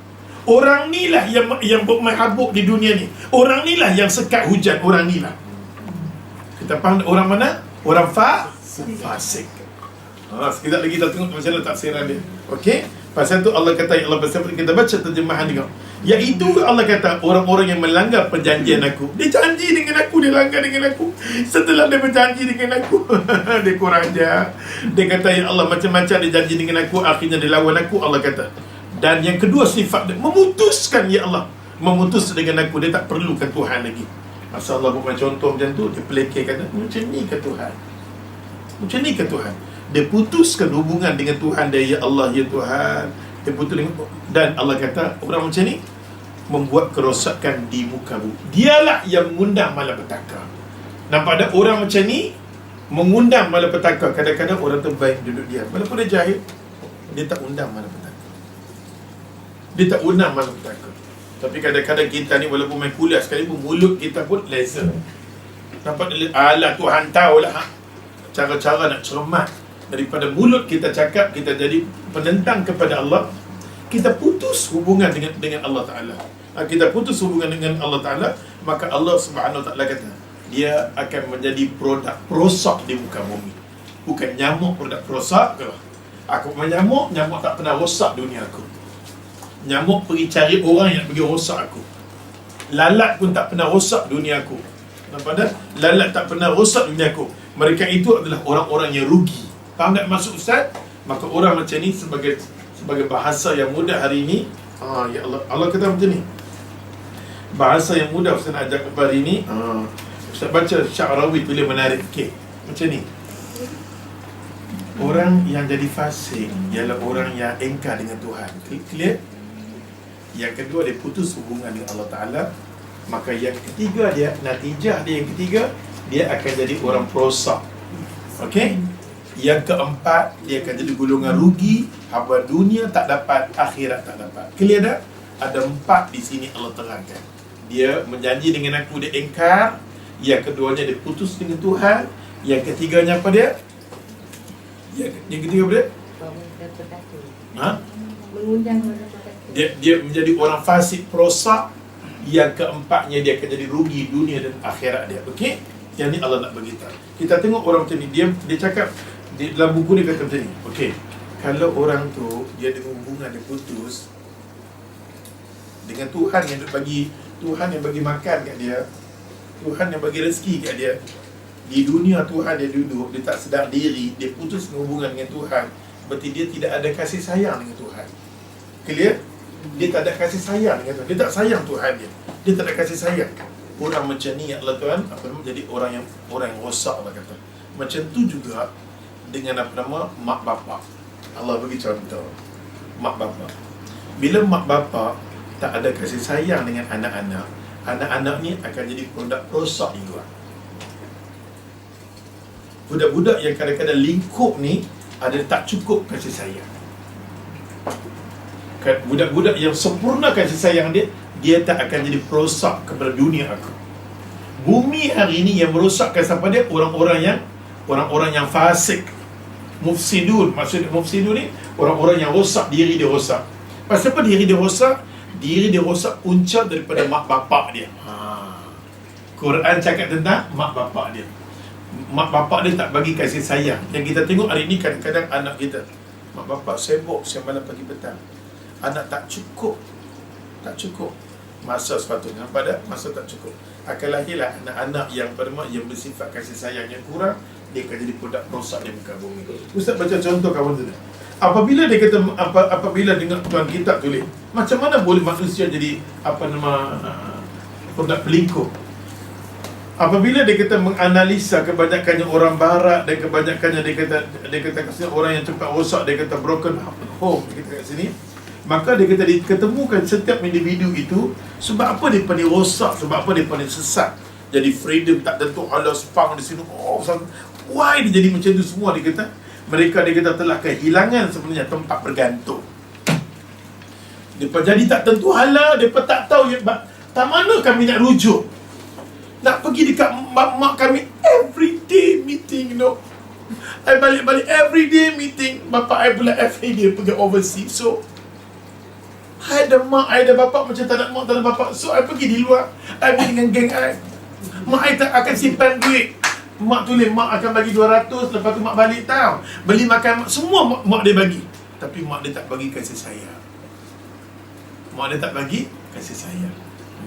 Orang ni lah yang bermahabuk di dunia ni. Orang ni lah yang sekat hujan. Orang ni lah. Kita faham orang mana? Orang fasik. Sekejap lagi kita tengok macam mana tafsiran dia. Okey? Pasal tu Allah kata, Allah bersabda, kita baca terjemahan dia. Iaitu Allah kata, orang-orang yang melanggar perjanjian aku. Dia janji dengan aku, dia langgar dengan aku. Setelah dia berjanji dengan aku, dia kurang ajar. Dia kata, ya Allah, macam-macam dia janji dengan aku, akhirnya dia lawan aku. Allah kata, Dan yang kedua sifat dia memutuskan, ya Allah memutus dengan aku, dia tak perlukan Tuhan lagi. Masa Allah buat contoh macam tu, dia pelekeh kata, macam ni ke Tuhan? Macam ni ke Tuhan? Dia putuskan hubungan dengan Tuhan dia, ya Allah, ya Tuhan. Dia putus dengan, dan Allah kata orang macam ni membuat kerosakan di muka bumi. Dialah yang mengundang malapetaka. Nampak ada orang macam ni mengundang malapetaka. Kadang-kadang orang terbaik duduk diam, walaupun dia jahil, dia tak undang malapetaka. Dia tak undang malapetaka. Tapi kadang-kadang kita ni walaupun main kuliah sekali pun, mulut kita pun laser. Nampak, alah Tuhan tahulah cara-cara nak cermat. Daripada mulut kita cakap, kita jadi penentang kepada Allah, kita putus hubungan dengan Allah Ta'ala. Kita putus hubungan dengan Allah Ta'ala, maka Allah Subhanahu Wa Ta'ala kata, dia akan menjadi produk perosak di muka bumi. Bukan nyamuk produk perosak ke? Aku menyamuk, nyamuk tak pernah rosak dunia aku. Nyamuk pergi cari orang yang pergi rosak aku. Lalat pun tak pernah rosak dunia aku. Nampak tak? Lalat tak pernah rosak dunia aku. Mereka itu adalah orang-orang yang rugi. Faham tak maksud Ustaz? Maka orang macam ni sebagai bahasa yang mudah hari ini, ya Allah, Allah kata macam ni. Bahasa yang mudah Ustaz nak ajak kepada hari ini, Ustaz baca Sya'rawi tulis menarik. Okey, macam ni. Orang yang jadi fasik ialah orang yang engkar dengan Tuhan. Clear? Yang kedua, dia putus hubungan dengan Allah Ta'ala. Maka yang ketiga dia, natijah dia yang ketiga, dia akan jadi orang perosak. Okey? Yang keempat, dia akan jadi golongan rugi. Haba dunia tak dapat, akhirat tak dapat. Clear tak? Ada 4 di sini Allah terangkan. Dia menjanji dengan aku, dia engkar. Yang keduanya, dia putus dengan Tuhan. Yang ketiganya apa dia? Yang ketiga apa dia? Mengundang malapetaka. Dia menjadi orang fasik, perosak. Yang keempatnya, dia akan jadi rugi dunia dan akhirat dia. Okey? Yang ni Allah nak beritahu. Kita tengok orang macam ni, dia cakap dalam buku dia kata macam ni. Okey, kalau orang tu dia dengan hubungan dia putus dengan Tuhan yang bagi, Tuhan yang bagi makan kat dia, Tuhan yang bagi rezeki kat dia. Di dunia Tuhan dia duduk, dia tak sedar diri, dia putus hubungan dengan Tuhan. Berarti dia tidak ada kasih sayang dengan Tuhan. Clear? Dia tak ada kasih sayang dengan Tuhan. Dia tak sayang Tuhan dia. Dia tak ada kasih sayang. Orang macam ni, Allah Tuhan, apa nama, jadi orang yang rosak, Allah kata. Macam tu juga dengan apa nama, mak bapak. Allah bagi contoh. Mak bapak. Bila mak bapak tak ada kasih sayang dengan anak-anak, anak-anak ni akan jadi produk rosak di luar. Budak-budak yang kadang-kadang lingkup ni ada tak cukup kasih sayang. Budak-budak yang sempurna kasih sayang dia, dia tak akan jadi perosak kepada dunia aku. Bumi hari ini yang merosakkan siapa dia? Orang-orang yang fasik, mufsidun. Maksud mufsidun ni orang-orang yang rosak, diri dia rosak. Pasal apa diri dia rosak? Diri dia rosak punca daripada mak bapak dia. Quran cakap tentang mak bapak dia. Mak bapak dia tak bagi kasih sayang. Yang kita tengok hari ini kadang-kadang anak kita, mak bapak sibuk siang malam pagi petang. Anak tak cukup masa sepatutnya. Pada masa tak cukup, akan lahirlah anak-anak yang yang bersifat kasih sayang yang kurang. Dia akan jadi produk rosak di muka bumi. Ustaz baca contoh kawan tu. Apabila dia kata, apabila dengar Tuhan kitab tulis, macam mana boleh manusia jadi produk pelingkup? Apabila dia kata menganalisa kebanyakannya orang barat dan kebanyakannya dia kata orang yang cepat rosak, dia kata broken home, dia kata kat sini. Maka dia kata diketemukan setiap individu itu sebab apa dia pandai rosak, sebab apa dia pandai sesat. Jadi freedom tak tentu, Allah spang di sini. Why dia jadi macam tu semua? Dia kata mereka, dia kata telah kehilangan sebenarnya tempat bergantung. Depa jadi tak tentu hala, depa tak tahu tak mana kami nak rujuk. Nak pergi dekat mak kami everyday meeting, you know. I balik-balik everyday meeting. Bapa I pula FA dia pergi overseas. So I ada mak, I ada bapa macam tak ada mak, tak ada bapa. So I pergi di luar, I pergi dengan geng I. Mak I tak akan simpan duit. Mak tulis mak akan bagi 200, lepas tu mak balik tau. Beli makan, semua mak dia bagi. Tapi mak dia tak bagi kasih sayang. Mak dia tak bagi kasih sayang.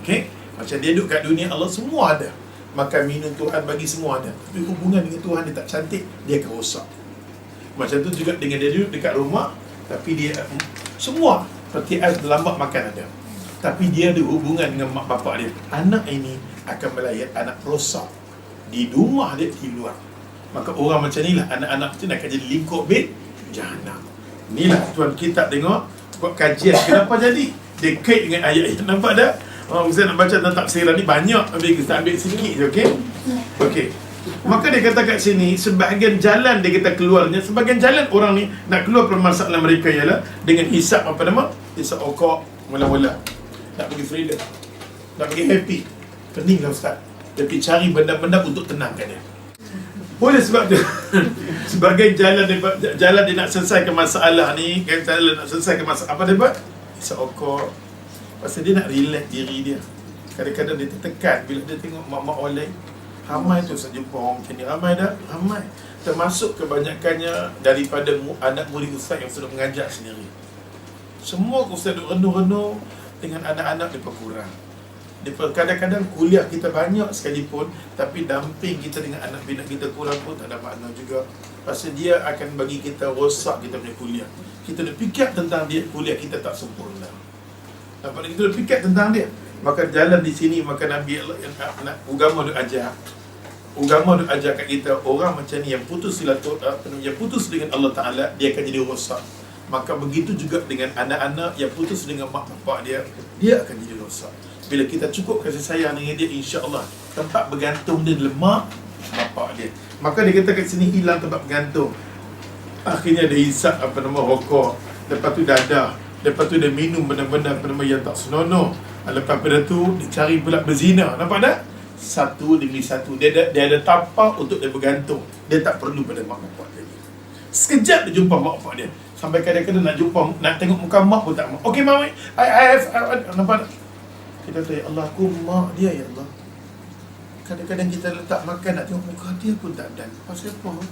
Okay? Macam dia duduk kat dunia Allah, semua ada. Makan, minum, Tuhan bagi semua ada. Tapi hubungan dengan Tuhan dia tak cantik, dia akan rosak. Macam tu juga dengan dia duduk dekat rumah, tapi dia semua Seperti ais lambat makan ada. Tapi dia ada hubungan dengan mak bapak dia. Anak ini akan melahirkan anak rosak di rumah dia, di luar. Maka orang macam inilah, anak-anak macam ni akan jadi lingkup bed jahanam. Inilah tuan kita tengok buat kajian kenapa jadi dia kait dengan ayat-ayat. Nampak tak? Ustaz nak baca tentang tafsiran ni banyak, kita ambil sikit je, okey? Okey. Maka dia kata kat sini, sebahagian jalan dia kata keluarnya, sebahagian jalan orang ni nak keluar permasalahan mereka ialah dengan hisap apa nama? Hisap okok mula-mula. Nak pergi freedom, nak pergi happy. Peninglah Ustaz. Dia pergi cari benda-benda untuk tenangkan dia. Boleh sebab dia sebagai jalan dia nak selesaikan masalah ni, kan, jalan nak selesaikan masalah apa dia buat? Hisap okok. Pasal dia nak relax diri dia. Kadang-kadang dia tertekan bila dia tengok mak-mak oleh. Ramai tu saya jumpa orang macam ni. Ramai dah, ramai. Termasuk kebanyakannya daripada anak murid ustaz yang sudah mengajar sendiri. Semua ustaz duk renung-renung dengan anak-anak mereka kurang. Kadang-kadang kuliah kita banyak sekalipun, tapi damping kita dengan anak bina kita kurang pun tak ada makna juga. Pasal dia akan bagi kita rosak kita punya kuliah. Kita dah fikir tentang dia, kuliah kita tak sempurna. Nampak, kita dah fikir tentang dia. Maka jalan di sini, maka Nabi agama dia ajar. Agama dia ajar kat kita, orang macam ni yang putus silaturahmi, yang putus dengan Allah Ta'ala, dia akan jadi rosak. Maka begitu juga dengan anak-anak yang putus dengan mak bapak dia, dia akan jadi rosak. Bila kita cukup kasih sayang dengan dia, insya-Allah tempat bergantung dia lemah bapak dia. Maka dia kata kat sini hilang tempat bergantung. Akhirnya dia hisap apa nama rokok, lepas tu dadah, lepas tu dia minum benda-benda apa nama yang tak senonoh. Lepas pada tu dia cari pula berzina. Nampak tak? Satu demi satu. Dia ada tapak untuk dia bergantung. Dia tak perlu pada mak bapak dia. Sekejap dia jumpa mak bapak dia. Sampai kadang-kadang nak jumpa, nak tengok muka mak pun tak mau. Okay mama, I nampak tak? Kita kata, ya Allah, aku mak dia, ya Allah. Kadang-kadang kita letak makan, nak tengok muka dia pun tak dan. Pasal apa?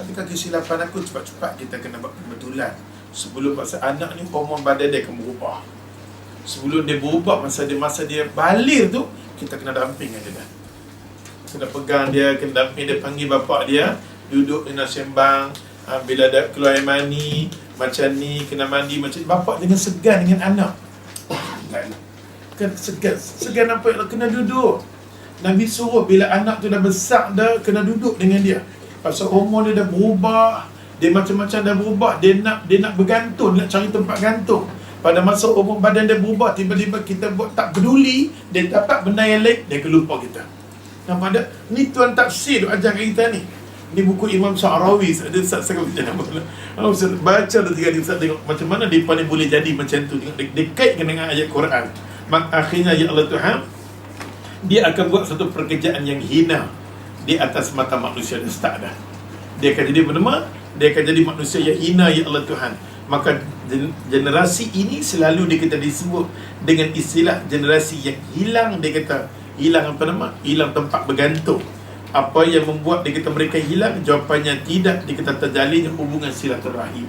Ketika kesilapan aku, cepat-cepat kita kena buat kebetulan. Sebelum pasal anak ni, hormon badan dia akan berubah. Sebelum dia berubah, masa dia balir tu, kita kena damping dia dah. Kena pegang dia, kena damping dia, panggil bapak dia, duduk kena sembang. Bila ada keluar air mani, macam ni, kena mandi macam ni. Bapak jangan segan dengan anak. Kan segan apa? Kena duduk. Nabi suruh bila anak tu dah besar dah, kena duduk dengan dia. Pasal hormon dia dah berubah, dia macam-macam dah berubah, dia nak bergantung, nak cari tempat gantung. Pada masa hormon badan dia berubah, tiba-tiba kita buat tak peduli, dia dapat benda yang lain, dia kelupa kita. Nampak tak? Ni tuan tafsir ajar kat kita ni. Ni buku Imam Sya'rawi. Ada Ustaz saya baca nama. Ustaz baca dah 3 hari Ustaz tengok macam mana mereka ni boleh jadi macam tu. Dia kaitkan dengan ayat Quran. Akhirnya ya Allah Tuhan, dia akan buat satu pekerjaan yang hina di atas mata manusia. Dah start dah. Dia akan jadi bernama, dia akan jadi manusia yang hina ya Allah Tuhan. Maka generasi ini selalu dia kata disebut dengan istilah generasi yang hilang. Dia kata hilang apa nama? Hilang tempat bergantung. Apa yang membuat dia kata mereka hilang? Jawapannya tidak. Dia kata terjalinnya hubungan silaturahim.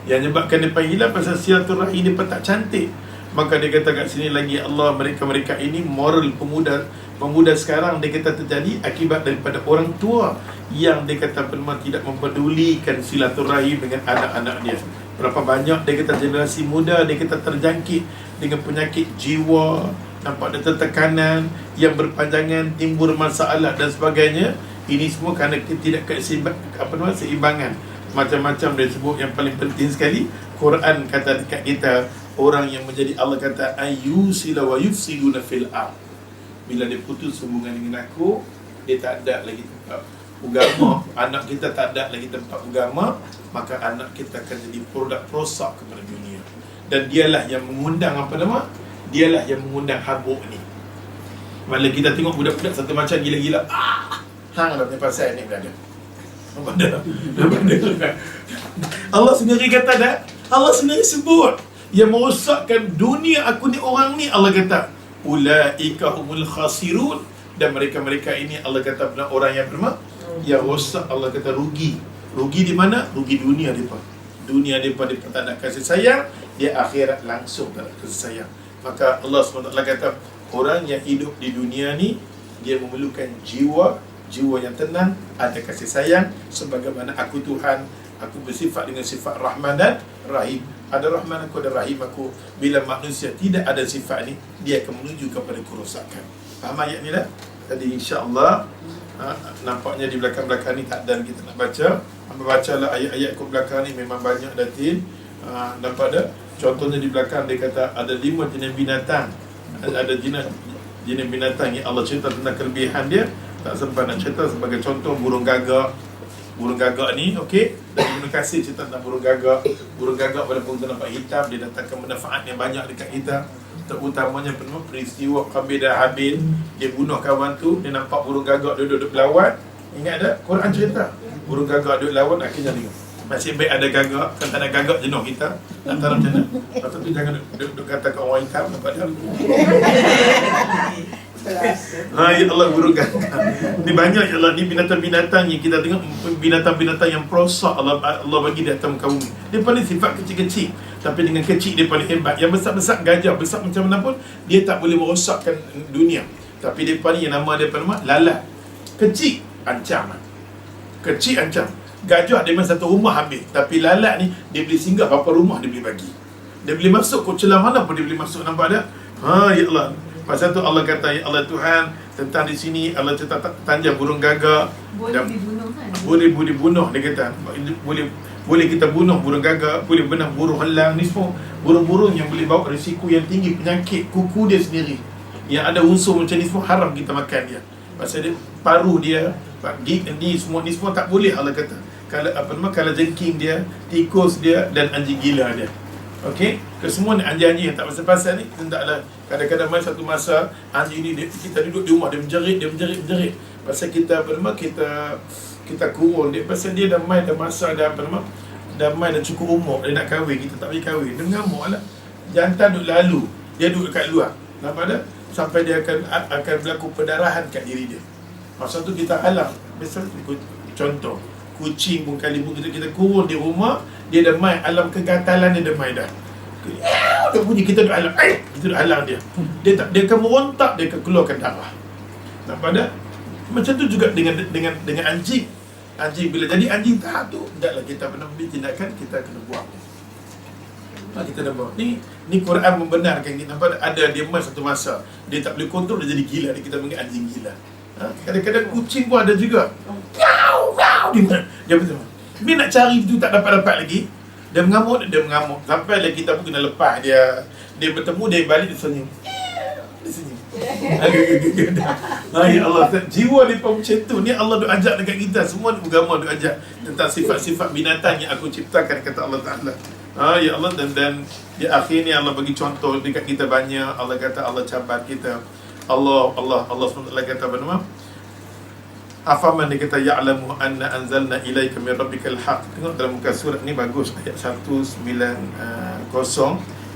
Yang menyebabkan mereka hilang pasal silaturahim dia tak cantik. Maka dia kata kat sini lagi Allah, mereka ini moral pemuda sekarang dia kata terjadi akibat daripada orang tua yang dia kata memang tidak mempedulikan silaturahim dengan anak-anak dia. Berapa banyak dia kata generasi muda dia kata terjangkit dengan penyakit jiwa, nampak ada tekanan yang berpanjangan, timbul masalah dan sebagainya. Ini semua kerana tidak keseimbangan. Macam-macam dia sebut. Yang paling penting sekali, Quran kata dekat kita, orang yang menjadi Allah kata ayyusila wa yufsiduna fil ard. Bila dia putus hubungan dengan aku, dia tak ada lagi tempat agama, anak kita tak ada lagi tempat agama, maka anak kita akan jadi produk rosak kepada dunia. Dan dialah yang mengundang apa nama? Dialah yang mengundang habuk ni. Bila kita tengok budak-budak satu macam gila-gila, hang dah pasal ni berada. Allah sendiri kata dah, Allah sendiri sebut yang merosakkan dunia aku ni orang ni, Allah kata ulaika humul khasirun. Dan mereka-mereka ini Allah kata benar orang yang bernama yang rosak. Allah kata rugi. Rugi di mana? Rugi dunia mereka. Dunia mereka tak ada kasih sayang, dia akhirat langsung tak ada kasih sayang. Maka Allah SWT kata orang yang hidup di dunia ni, dia memerlukan jiwa yang tenang, ada kasih sayang. Sebagaimana aku Tuhan Aku bersifat dengan sifat Rahman dan Rahim. Ada Rahman aku, ada Rahim aku. Bila manusia tidak ada sifat ni, dia akan menuju kepada kerosakan. Faham ayat ni dah? Tadi insya-Allah nampaknya di belakang-belakang ni tak ada kita nak baca. Hamba bacalah ayat-ayat ke belakang ni, memang banyak datin. Nampak tak? Contohnya di belakang dia kata ada 5 jenis binatang. Ada jenis binatang yang Allah cerita tentang kelebihan dia. Tak sempat nak cerita, sebagai contoh burung gagak. Burung gagak ni, okey, dan Ibn Katsir cerita tentang burung gagak. Burung gagak walaupun kita nampak hitam, dia datangkan manfaat yang banyak dekat kita. Terutamanya peristiwa Qabil dan Habil. Dia bunuh kawan tu, dia nampak burung gagak duduk berlawan. Ingat tak? Quran cerita burung gagak duduk lawan, akhirnya dia nasib baik ada gagak. Kan tak ada gagak jenuh kita. Antara macam mana? Lepas tu jangan duduk kata kat orang hitam, nampak tak? Ya Allah, burung gagak ni banyak ya Allah. Ni binatang-binatang yang kita tengok, binatang-binatang yang perosak Allah bagi di atas muka bumi. Dia paling sifat kecil-kecil, tapi dengan kecil dia paling hebat. Yang besar-besar, gajah besar macam mana pun, dia tak boleh merosakkan dunia. Tapi dia paling, yang nama dia nama lalat. Kecil ancaman, kecil ancam. Gajah dia memang satu rumah habis, tapi lalat ni dia boleh singgah berapa rumah dia boleh bagi. Dia boleh masuk ke celah mana pun dia boleh masuk. Nampak tak? Ya Allah. Pasal tu Allah kata, ya Allah Tuhan, tentang di sini Allah cerita tanjang burung gagak. Boleh dibunuh kan? Boleh bunuh, dia kata. Boleh kita bunuh burung gagak, boleh bunuh burung helang. Ni semua burung-burung yang boleh bawa risiko yang tinggi, penyakit kuku dia sendiri. Yang ada unsur macam ni semua haram kita makan dia. Pasal dia, paruh dia, ni semua tak boleh Allah kata. Kalau jengking dia, tikus dia dan anjing gila dia. Okey, kesemua ni anjing-anjing yang tak pasal-pasal ni, hendaklah kadang-kadang satu masa anjing ni kita duduk di rumah, dia menjerit. Pasal kita kita kurung dia, pasal dia dah masa dah cukup umur, dia nak kahwin, kita tak boleh kahwin. Dia mengamuk lah. Jantan duduk lalu, dia duduk kat luar. Nampak tak? Sampai dia akan berlaku pendarahan kat diri dia. Masa tu kita alam. Misal contoh, kucing pun kali pun kita kurung di rumah, dia dah main alam kegatalan, dia dah main dah. Dia bunyi, kita duduk alam. Kita duduk alam dia. Dia akan merontak, dia akan keluarkan darah. Nampak tak? Macam tu juga dengan anjing. Anjing bila jadi anjing tahap tu, taklah kita pernah ambil tindakan, kita kena buang. Kita dah buang. Ni Quran membenarkan kita. Nampak ada dia satu masa dia tak boleh kontrol, dia jadi gila. Kita panggil anjing gila. Kadang-kadang kucing pun ada juga. Dia betul. Dia nak cari tu tak dapat lagi. Dia mengamuk. Sampai lah kita pun kena lepas dia. Dia bertemu, dia balik, dia senyum. Dia senyum. Ya Allah, jiwa dia pun macam tu. Ni Allah duk ajak dekat kita. Semua agama duk ajak tentang sifat-sifat binatang yang aku ciptakan, kata Allah Ta'ala. Ya Allah, dan di akhir ni Allah bagi contoh dekat kita banyak. Allah kata Allah cabar kita. Allah SWT kata apa nama? Afaman, dia kata ya'lamu anna anzalna ilaika min rabbikal haq. Tengok dalam muka surat ni bagus, ayat 190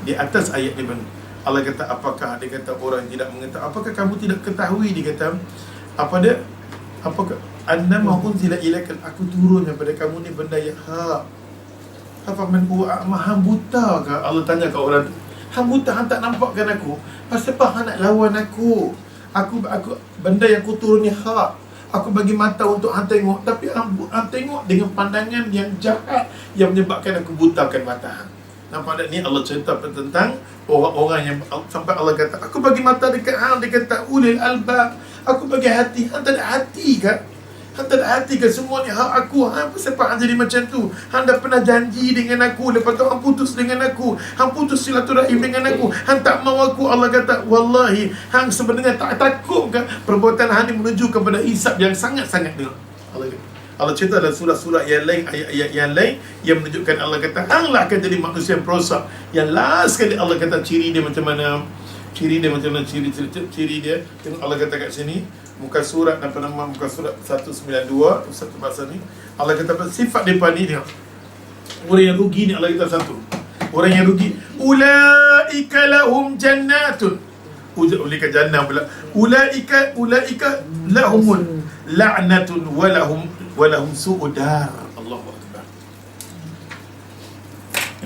di atas ayat ni benar. Allah kata apakah, dia kata orang tidak mengetahui, apakah kamu tidak ketahui, dia kata apakah annama unzila ilaika, aku turun daripada kamu ni benda yang hak. Afaman huwa a'ma, hang buta ke? Allah tanya ke orang tu, hang buta, hang tak nampakkan aku? Pasal apa hang nak lawan aku? Aku benda yang aku turun ni hak. Aku bagi mata untuk hang tengok, tapi hang tengok dengan pandangan yang jahat yang menyebabkan aku butakan mata hang. Nampak tak? Ni Allah cerita tentang orang-orang yang sampai Allah kata, aku bagi mata dekat hang, dia kata ulil albab. Aku bagi hati, hang tak ada hati kan? Hang tak ada hati kan? Semua ni hak aku. Hang sebab hang jadi macam tu. Hang dah pernah janji dengan aku, lepas tu hang putus dengan aku. Hang putus silaturahim dengan aku. Hang tak mahu aku. Allah kata, wallahi, hang sebenarnya tak takut kan? Perbuatan hang ni menuju kepada hisab yang sangat-sangat dengar. Allah cerita dalam surah-surah yang lain, ayat-ayat yang lain yang menunjukkan Allah kata hanglah akan jadi manusia yang perosak. Yang last sekali Allah kata ciri dia macam mana? Ciri dia tengok Allah kata kat sini, muka surat muka surat 192 satu bahasa ni. Allah kata sifat depan ni, tengok. Orang yang rugi ni Allah kata satu. Orang yang rugi, ulaika lahum jannatun. Ulika jannah pula. Ulaika lahumul la'natun walahum su'udar. Allahu Akbar.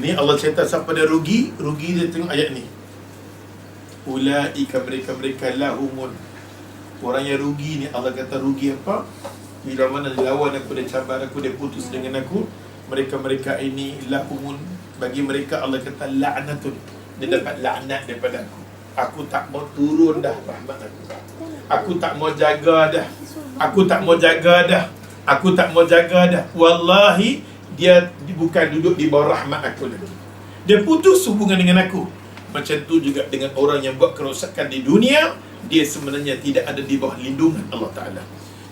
Ini Allah cerita siapa dia rugi dia, tengok ayat ni. Ulaika, mereka lahumul. Orang yang rugi ni Allah kata rugi apa? Bila mana dia lawan aku, dia cabar aku, dia putus dengan aku, mereka-mereka ini lahumun, bagi mereka Allah kata laknatun, dia dapat laknat daripada aku. Aku tak mau turun dah rahmat aku. Aku tak mau jaga dah. Aku tak mau jaga dah. Aku tak mau jaga dah. Wallahi dia bukan duduk di bawah rahmat aku lagi. Dia putus hubungan dengan aku. Macam tu juga dengan orang yang buat kerosakan di dunia, dia sebenarnya tidak ada di bawah lindungan Allah Ta'ala.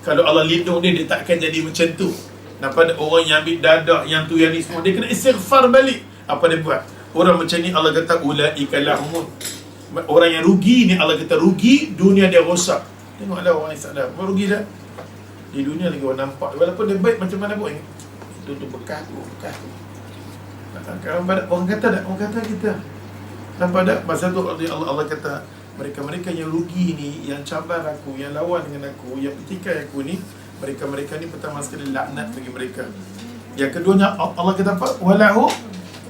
Kalau Allah lindung dia, dia takkan jadi macam tu. Nampak orang yang ambil dadah, yang tu yang ni semua, dia kena istighfar balik. Apa dia buat? Orang macam ni Allah kata ulaika lahumun. Orang yang rugi ni Allah kata rugi, dunia dia rosak. Tengoklah orang yang sadar, rugi dah. Di dunia lagi orang nampak, walaupun dia baik macam mana pun, itu bekas tu. Orang kata tak? Orang kata kita. Nampak tak? Masa tu Allah kata, mereka-mereka yang rugi ni, yang cabar aku, yang lawan dengan aku, yang petikai aku ni, mereka-mereka ni pertama sekali laknat bagi mereka. Yang keduanya Allah kata apa? Walahu,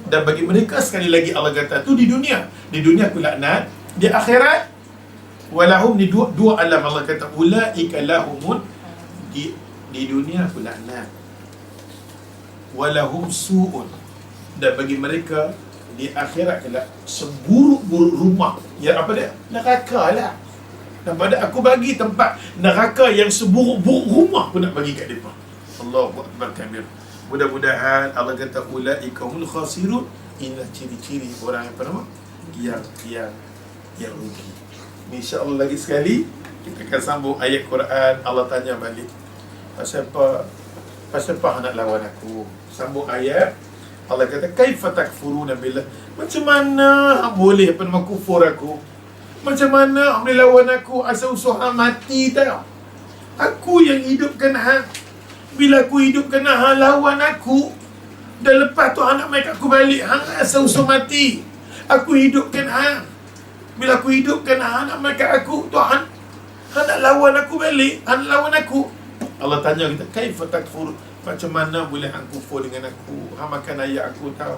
dan bagi mereka sekali lagi Allah kata tu di dunia. Di dunia aku laknat, di akhirat walahum, di dua alam Allah kata ulaika lahumun, di dunia aku laknat, walahum su'un, dan bagi mereka di akhirat kelak seburuk-buruk rumah. Ya apa dia? Neraka lah. Nampak tak? Aku bagi tempat neraka yang seburuk-buruk rumah pun nak bagi kat mereka. Allahu Akbar kabir. Mudah-mudahan Allah kata ulaika humul khasirun. Inilah ciri-ciri orang yang apa nama? Yang rugi. InsyaAllah lagi sekali kita akan sambung ayat Quran. Allah tanya balik, pasal apa nak lawan aku? Sambung ayat. Allah kata kaifa takfuruna billah. Macam mana boleh apa nama kufur aku? Macam mana boleh lawan aku? Asal-usul mati tak? Aku yang hidupkan hang. Bila aku hidupkan hang lawan aku, dan lepas tu hang nak main aku balik, hang asal-usul mati. Aku hidupkan hang. Bila aku hidupkan hang nak main kat aku, tu hang nak lawan aku balik, hang nak lawan aku. Allah tanya kita, kaifa takfur? Macam mana boleh hang kufur dengan aku? Hang makan ayat aku tahu.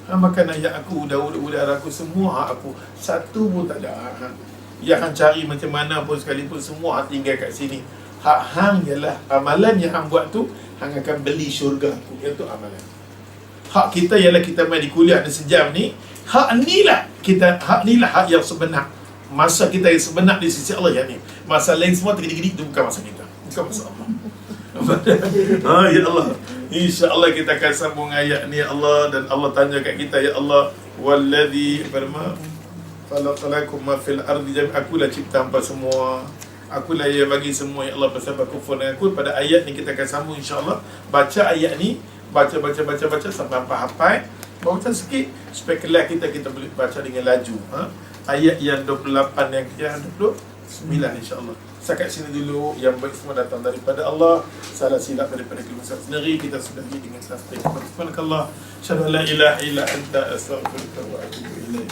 Hang makan ayat aku, udara aku, semua hak aku. Satu pun tak ada hang. Yang hang cari macam mana pun sekalipun, semua hang tinggal kat sini. Hak hang ialah amalan yang hang buat tu, hang akan beli syurga aku. Itu amalan. Hak kita ialah kita main di kuliah ada sejam ni. Hak inilah hak yang sebenar. Masa kita yang sebenar di sisi Allah yang ni. Masa lain semua tergidik-gidik, itu bukan masa kita. Bukan masa Allah. Ya Allah, insya-Allah kita akan sambung ayat ni ya Allah. Dan Allah tanya kat kita, ya Allah, wallazi farma khalaqalakum ma fil ardi jami', akulah cipta hangpa semua, akulah yang bagi semua ya Allah. Pasal kufur dengan aku. Pada ayat ni kita akan sambung insya-Allah. Baca ayat ni, baca sampai hafal. Baca sikit supaya kelas kita boleh baca dengan laju. Ayat yang 28 yang 29 insya-Allah. Setakat sini dulu. Yang baik semua datang daripada Allah, salah silap daripada kita sendiri. Kita sudahi dengan tasbih. Subhanakallah, syada la ilaha illa anta, astaghfiruka wa atubu ilaik.